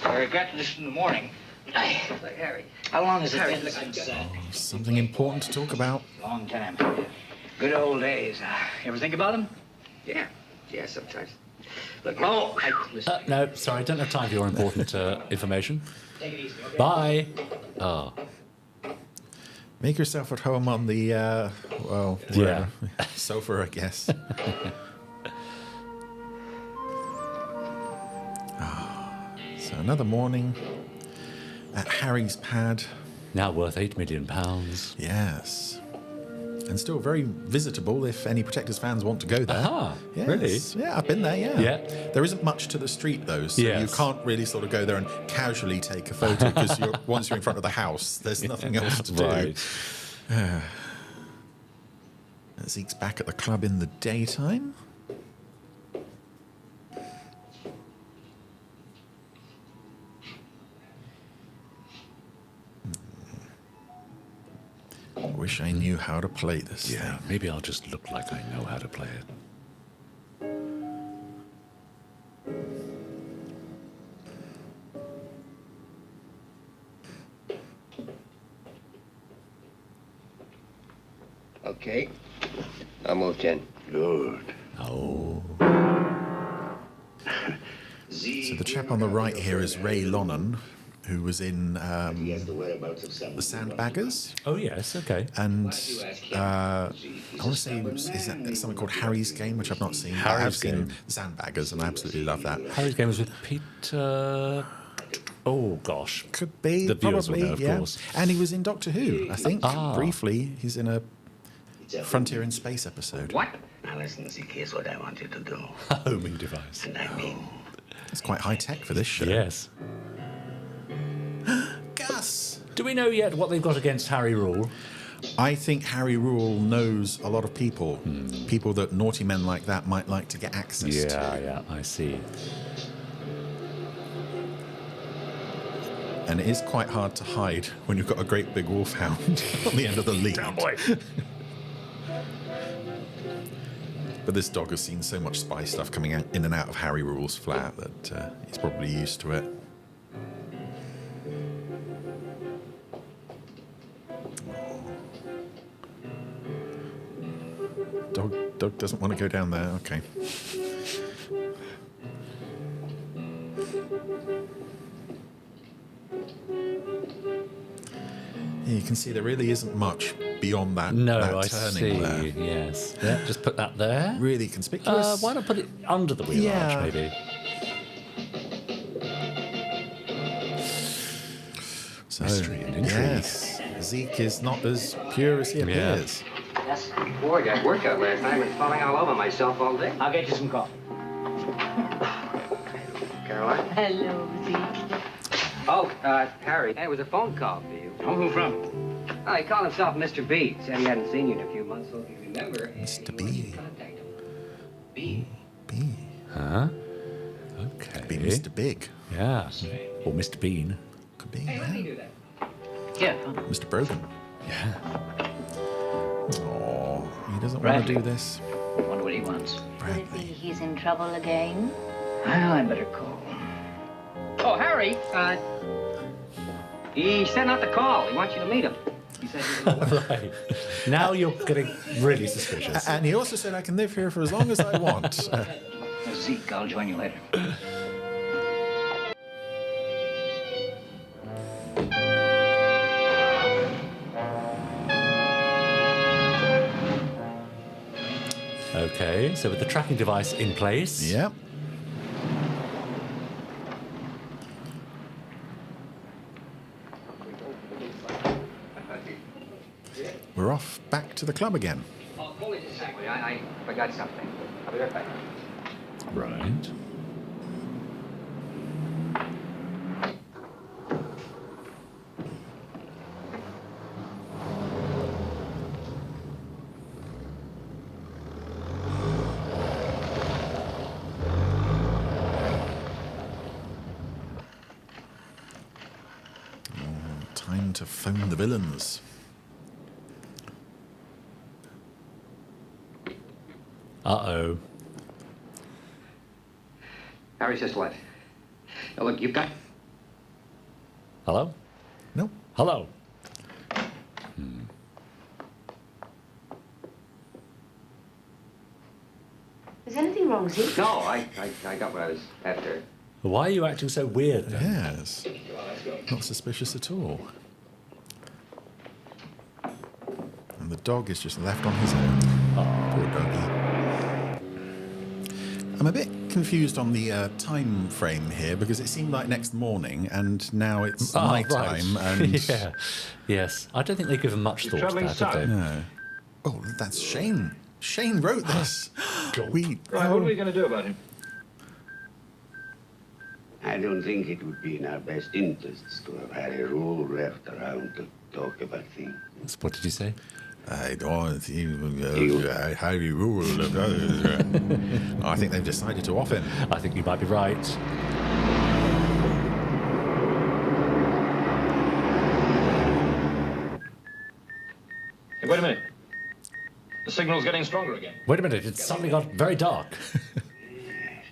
I regret this in the morning. Like Harry. How long has it Harry, been since... Something important to talk about. Long time. Good old days. You ever think about them? Yeah, sometimes. Look, No, sorry, I don't have time for your important information. Take it easy, okay? Bye. Oh. Make yourself at home on the, whatever. Sofa, I guess. So another morning at Harry's pad. Now worth £8 million. Yes. And still very visitable if any Protectors fans want to go there. Aha, yes. really? Yeah, I've been there, yeah. Yeah. There isn't much to the street, though, so Yes. you can't really sort of go there and casually take a photo because once you're in front of the house, there's nothing else to do. Right. Zeke's back at the club in the daytime. I wish I knew how to play this thing. Maybe I'll just look like I know how to play it. Okay. I'll move 10. Good. Oh. So the chap on the right here is Ray Lonan, who was in The Sandbaggers. Oh, yes, okay. And I want to say, is that something called Harry's Game, which I've not seen. I have seen The Sandbaggers, and I absolutely love that. Harry's Game was with Peter... Oh, gosh. Could be, The viewers probably, will know, of yeah. course. And he was in Doctor Who, I think, Ah. briefly. He's in a Frontier in Space episode. What? Now listen, Zeke, here's what I want you to do. A homing device. And I mean... It's quite high-tech for this show. Yes. Gus! Do we know yet what they've got against Harry Rule? I think Harry Rule knows a lot of people. People that naughty men like that might like to get access to. Yeah, I see. And it is quite hard to hide when you've got a great big wolfhound on the end of the lead. Down, boy. But this dog has seen so much spy stuff coming in and out of Harry Rule's flat that he's probably used to it. Dog doesn't want to go down there. Okay. Yeah, you can see there really isn't much beyond that. No, that I turning see. there. Yes. Yeah, just put that there. Really conspicuous. Why not put it under the wheel arch, maybe? So, Mystery and intrigue. yes, Zeke is not as pure as he appears. Yes. Boy, I got workout last night. I was falling all over myself all day. I'll get you some coffee. Caroline? Hello, Zeke. Oh, Harry. Hey, it was a phone call for you. Oh, who from? Oh, he called himself Mr. B. Said he hadn't seen you in a few months, so if you remember... Mr. B. B. Huh? Okay. Could be Mr. Big. Yeah. Or Mr. Bean. Could be, Hey, yeah. let me do that. Yeah. Mr. Brogan. Yeah. Oh, he doesn't want Bradley. to do this. Wonder what he wants. Could it be he's in trouble again? Well, I better call. Oh, Harry, he sent out the call. He wants you to meet him. He said he's in the Right. Now you're getting really suspicious. And he also said I can live here for as long as I want. Zeke, I'll join you later. Okay, so with the tracking device in place. Yep. We're off back to the club again. Oh, hold it a second. I forgot something. I'll be right back. Right. Time to phone the villains. Uh-oh. Harry says what? Now, look, you've got... Hello? No. Hello? Is anything wrong, Zeke? No, I got what I was after. Why are you acting so weird then? Yes. Not suspicious at all. And the dog is just left on his own. Poor doggy. I'm a bit confused on the time frame here because it seemed like next morning and now it's night time. And Yeah. Yes. I don't think they've given much thought to travelling that, have they? No. Oh, that's Shane. Shane wrote this. Right, what are we going to do about him? I don't think it would be in our best interests to have Harry Rule left around to talk about things. What did you say? I don't think Harry Rule. I think they've decided to off him. I think you might be right. Hey, wait a minute. The signal's getting stronger again. Wait a minute, it suddenly got very dark.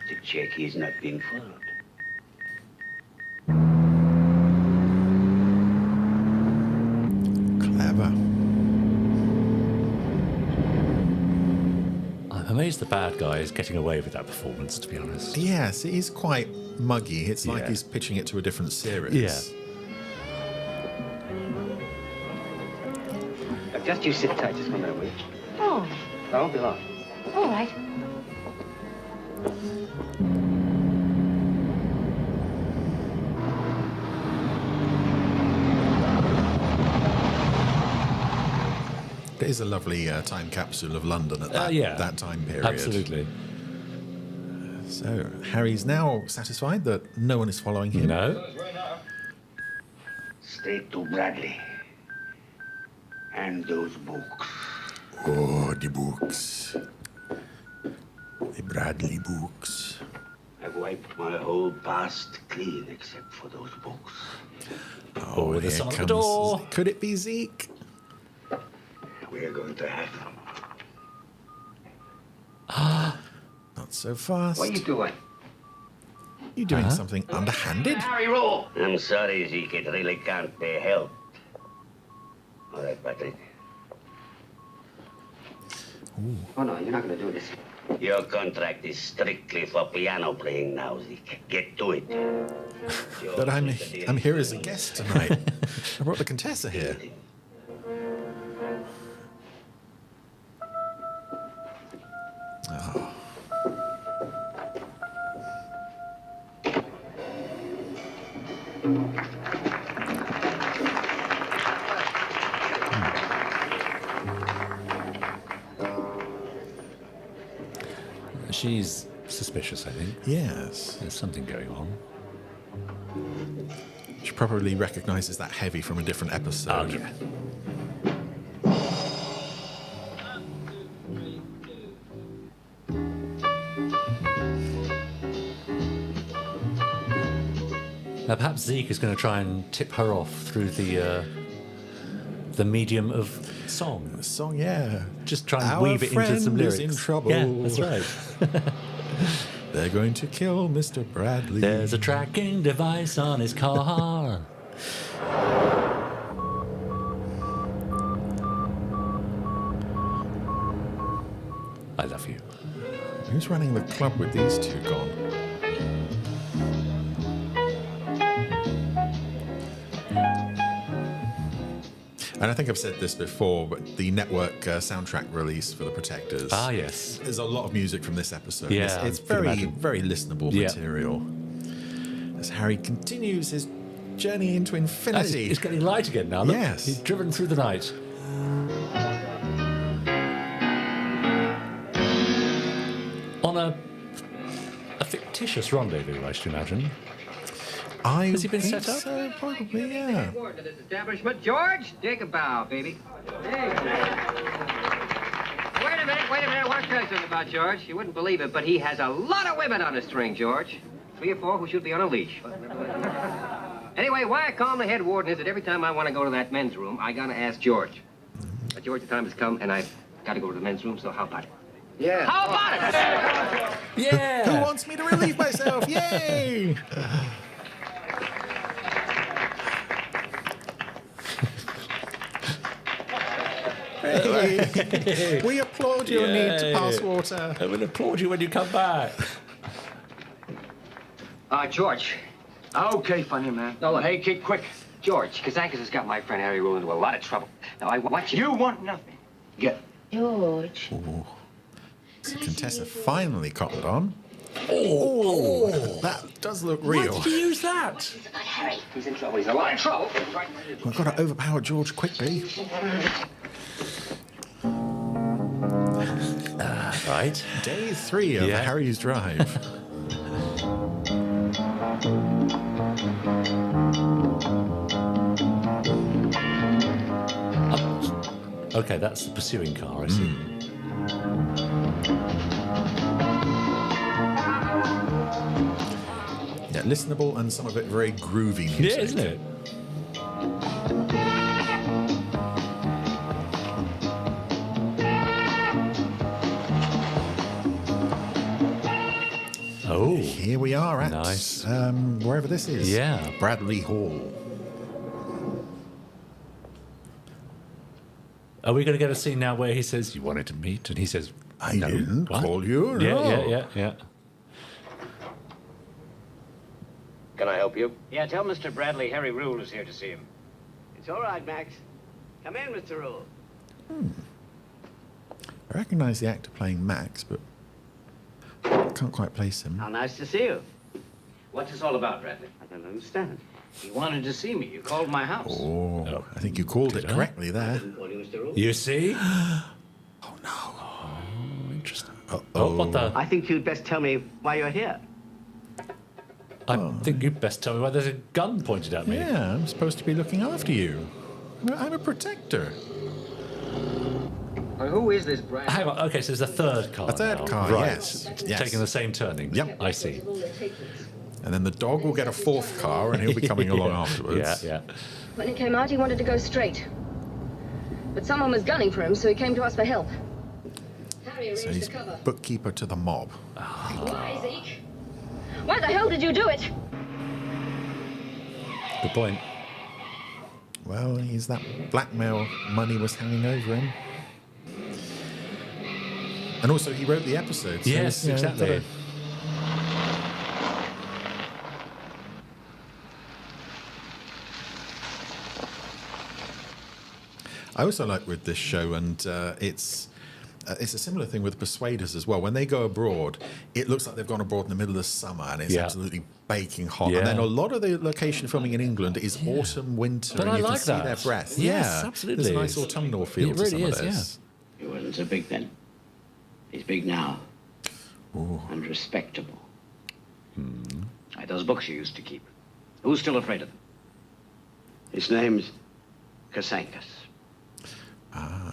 To check he's not being followed. Clever. I'm amazed the bad guy is getting away with that performance, to be honest. Yes, it is quite muggy. It's like Yeah. he's pitching it to a different series. Yeah. Just you sit tight just a minute, will you? Oh, I won't be long. all right. It is a lovely time capsule of London at that, yeah. that time period. Absolutely. So, Harry's now satisfied that no one is following him. No. Straight to Bradley. And those books. Oh, the books. The Bradley books. I've wiped my whole past clean except for those books. Oh, there's here someone at the comes. door. Could it be Zeke? We're going to have them. Not so fast. What are you doing? You doing something underhanded? Harry, roll! I'm sorry, Zeke. It really can't be helped. All right, Patrick. Oh, no, you're not going to do this. Your contract is strictly for piano playing now, Zeke. Get to it. But I'm here as a guest tonight. I brought the Contessa here. Oh. She's suspicious, I think. Yes. There's something going on. She probably recognises that heavy from a different episode. Oh, yeah. Now, perhaps Zeke is going to try and tip her off through the medium of song. Song, yeah. Just try and Our weave it into some friend is lyrics. in trouble. Yeah, that's right. They're going to kill Mr. Bradley. There's a tracking device on his car. I love you. Who's running the club with these two gone? And I think I've said this before, but the network soundtrack release for The Protectors. Ah, yes. There's a lot of music from this episode. Yeah, It's I can very, imagine. very listenable Yeah. material. As Harry continues his journey into infinity. It's getting light again now. Look. Yes. He's driven through the night. On a fictitious rendezvous, I should imagine. Has he been think set up? So, probably, yeah. Warden to this establishment. George, take a bow, baby. Hey. Wait a minute. I want to tell you something about George. You wouldn't believe it, but he has a lot of women on a string, George. 3 or 4 who should be on a leash. Anyway, why I call him the head warden is that every time I want to go to that men's room, I gotta ask George. But George, the time has come, and I've got to go to the men's room, so how about it? Yeah. How about it? Yeah. Who wants me to relieve myself? Yay! Hey. We applaud your need to pass water. I will applaud you when you come back. George. Okay, funny man. No, hey, kid, quick. George, Kazankas has got my friend Harry Rule into a lot of trouble. Now, I want you... You want nothing. Get. George. Ooh. So Contessa finally cottoned on. Oh, that does look real. Why did you use that? Harry. He's in trouble. He's in a lot of trouble. We've got to overpower George quickly. Right. Day 3 of Harry's drive. Okay, that's the pursuing car, I see. Yeah, listenable and some of it very groovy music. Yeah, isn't it? Oh. Here we are at Nice. Wherever this is. Yeah. Bradley Hall. Are we going to get a scene now where he says, "You wanted to meet," and he says, I no. didn't What? call you. Yeah, no. yeah. Can I help you? Yeah, tell Mr. Bradley Harry Rule is here to see him. It's all right, Max. Come in, Mr. Rule. I recognise the actor playing Max, but I can't quite place him. How nice to see you. What's this all about, Bradley? I don't understand. He wanted to see me. You called my house. Oh, I think you called it correctly there. Call you Mr. Rule? You see? Oh, no. Oh, interesting. Oh, what the? I think you'd best tell me why you're here. I think you'd best tell me why there's a gun pointed at me. Yeah, I'm supposed to be looking after you. I'm a protector. Who is this brat? Hang on. Okay, so there's a third car. A third now. car, right. yes. Yes. Taking the same turning. Yep. I see. And then the dog will get a fourth car, and he'll be coming along afterwards. Yeah. When he came out, he wanted to go straight. But someone was gunning for him, so he came to us for help. Harry So arranged he's the cover. bookkeeper to the mob. Why, Zeke? Why the hell did you do it? Good point. Well, he's that blackmail money was hanging over him. And also, he wrote the episode. So Yes, exactly. I also like with this show, and it's a similar thing with Persuaders as well. When they go abroad, it looks like they've gone abroad in the middle of the summer, and it's absolutely baking hot. Yeah. And then a lot of the location filming in England is autumn, winter, But and I you like can see that. their breath. Yes, absolutely. There's a nice autumnal feel It to some really of is, this. He wasn't so big then. He's big now. Ooh. And respectable. Like those books you used to keep. Who's still afraid of them? His name's Kasankas.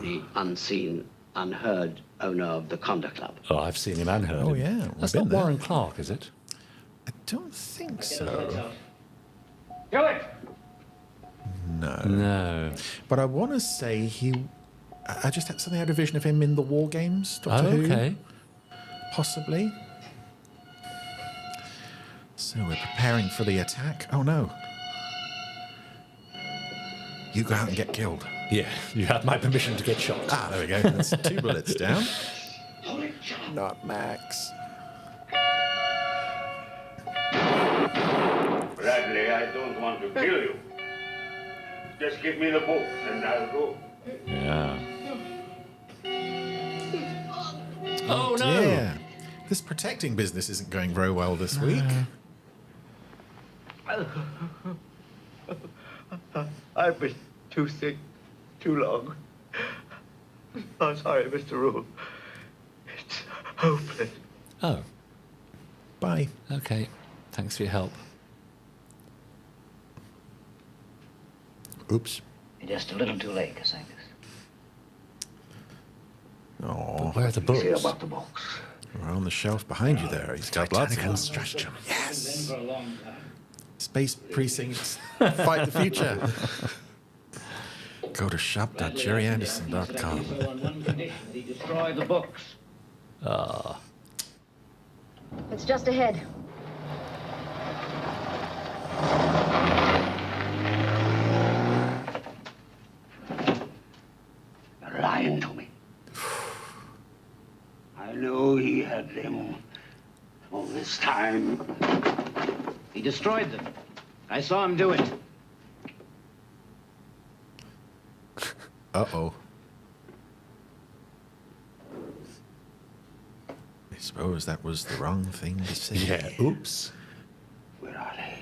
The unseen, unheard owner of the Conda Club. Oh, I've seen him and heard Oh, him. yeah. That's we've not been there. Warren Clark, is it? I don't think so. Kill it! No. No. But I want to say I just had something, I had a vision of him in the War Games, Doctor Who. Okay. Possibly. So we're preparing for the attack. Oh no. You go out and get killed. Yeah, you had my permission to get shot. Ah, there we go. That's 2 bullets down. Not Max. Bradley, I don't want to kill you. Just give me the book and I'll go. Yeah. Oh, no. Yeah. This protecting business isn't going very well this week. I've been too sick too long. I'm sorry, Mr. Rule. It's hopeless. Oh. Bye. Okay. Thanks for your help. Oops. You're just a little too late, Kasankas. Oh. Where are the books? Hear about the books. We're on the shelf behind you there. He's got lots of them. Stratagem. Yes. Space Precincts. Fight the future. Go to shop.gerryanderson.com. On one condition, he destroy the books. It's just ahead. You're lying to me. I know he had them all this time. He destroyed them. I saw him do it. Uh-oh. I suppose that was the wrong thing to say. Yeah, oops. Where are they?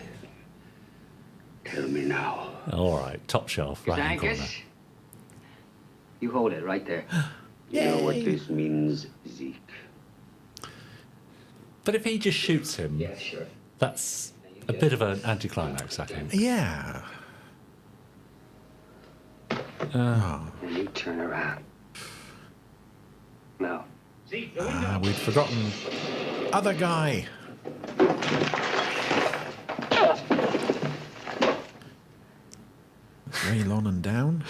Tell me now. All right, top shelf, right hand corner. Kasankas, you hold it right there. You know what this means, Zeke? But if he just shoots him, Yeah, sure. that's a bit of an anticlimax, I think. Yeah. And you turn around. No. Zeke, We'd forgotten. Other guy. Ray Lonan down.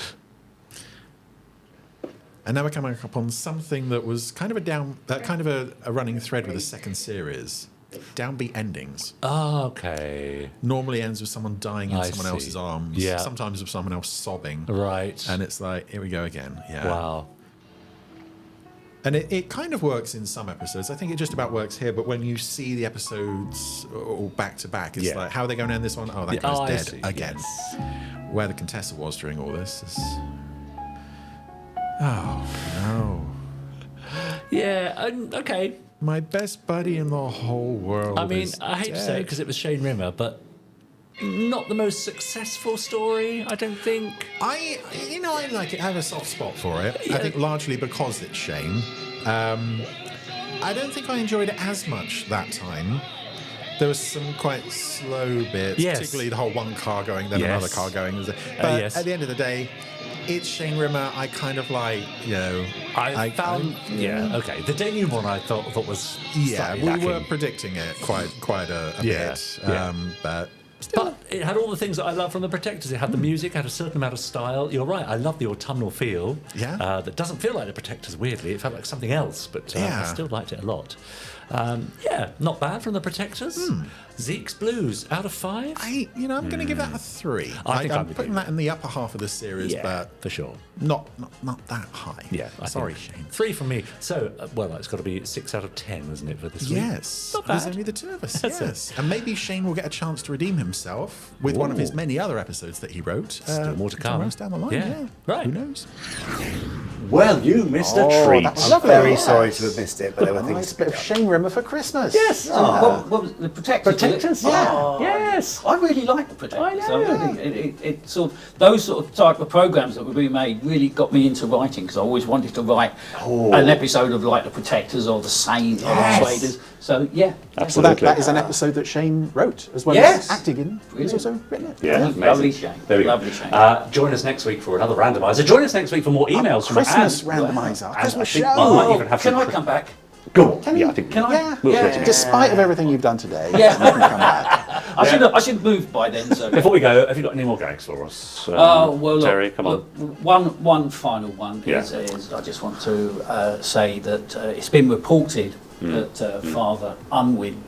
And now we're coming up on something that was kind of a running thread with the second series. Downbeat endings. Oh, okay. Normally ends with someone dying in I someone see. else's arms. Yeah. Sometimes with someone else sobbing. Right. And it's like, here we go again. Yeah. Wow. And it kind of works in some episodes. I think it just about works here. But when you see the episodes all back to back, it's like, how are they going to end this one? Oh, that guy's I dead see, again. yes. Where the Contessa was during all this is... Oh, no. Yeah, okay. My best buddy in the whole world. I mean, is I hate to say it dead. because it was Shane Rimmer, but not the most successful story, I don't think. I like it. I have a soft spot for it. I think largely because it's Shane. I don't think I enjoyed it as much that time. There was some quite slow bits, Yes. particularly the whole one car going, then Yes. another car going. But yes. at the end of the day, it's Shane Rimmer. I kind of like, I found, okay. The denouement I thought was slightly we lacking. were predicting it quite a bit, but it had all the things that I love from The Protectors. It had the music, had a certain amount of style. You're right, I love the autumnal feel. That doesn't feel like The Protectors, weirdly. It felt like something else, but I still liked it a lot. Not bad from The Protectors. Zeke's Blues, out of 5? I'm going to give that a 3. I think I'm putting that in the upper half of the series, but for sure. Not that high. Yeah, sorry, Shane. 3 from me. So, it's got to be 6 out of 10, isn't it, for this week? Yes, Not there's bad. only the 2 of us. That's Yes, and maybe Shane will get a chance to redeem himself with one of his many other episodes that he wrote. Still more to come. Somewhere else down the line. Yeah. Right. Who knows? Well, you missed a treat. I'm very sorry to have missed it, but there were things It's a bit of Shane Rimmer for Christmas. Yes. What was the Protectors? Protectors, yeah. Yes. I really like the Protectors. I know. It sort of, those sort of type of programs that were being made really got me into writing, because I always wanted to write an episode of like the Protectors or the Saint or the Persuaders. So yeah, absolutely. That is an episode that Shane wrote as well as acting in. He's also written it. Yeah, lovely Shane. There we go. Lovely Shane. Join us next week for another randomizer. Join us next week for more emails from Christmas Anne. randomizer. And Christmas I think show. we might even have Can some I come back? Go on. Can Yeah, you? I think Can I? Yeah. Despite of everything you've done today, Yeah. you can come back. I should move by then. So Before we go, have you got any more gags for us? Well, Terry, come on. Look, one final one is I just want to say that it's been reported that Father Unwin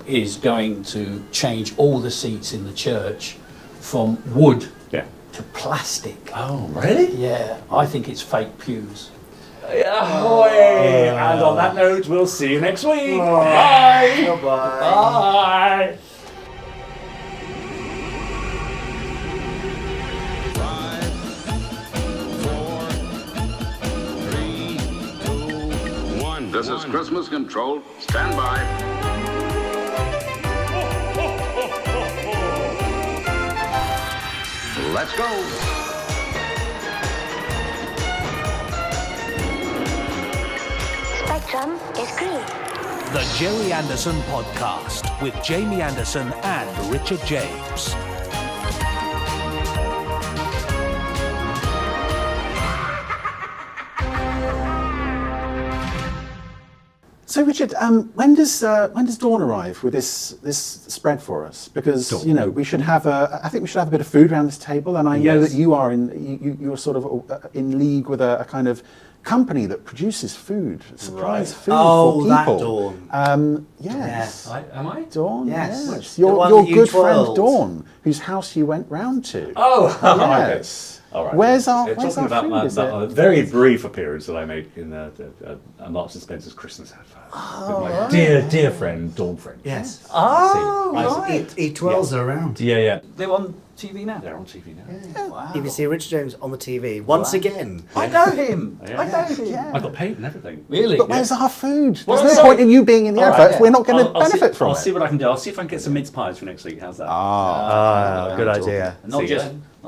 is going to change all the seats in the church from wood to plastic. Oh, really? Yeah, I think it's fake pews. Ahoy! And on that note, we'll see you next week. Bye. Bye. This is Christmas Control. Stand by. Let's go. Spectrum is green. The Gerry Anderson Podcast with Jamie Anderson and Richard James. So, Richard, when does Dawn arrive with this spread for us? Because we should have I think we should have a bit of food around this table, and I know that you are you're sort of in league with a kind of company that produces food, surprise food for people. That Dawn. Yes. Am I? Dawn. Yes. Yes. The Your one that you good friend twirled. Dawn, whose house you went round to. Oh, yes. All right. Where's our Talking food? about Is my it? very brief appearance that I made in Marks and Spencer's Christmas advert. Oh, with my right. dear friend, Dawn Friend. Yes. Oh, right. He twirls her around. Yeah. They're on TV now. They're on TV now. Wow. You can see Richard James on the TV once again. I know him. Yeah. I know him. Yeah. I got paid and everything. Really? But where's our food? Well, There's no sorry. point in you being in the All advert. right. We're not going to I'll benefit from I'll it. see what I can do. I'll see if I can get some mince pies for next week. How's that? Good idea. Not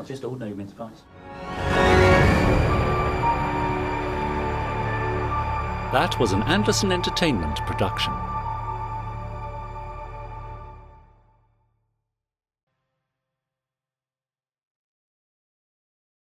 just ordinary mince pies. That was an Anderson Entertainment production.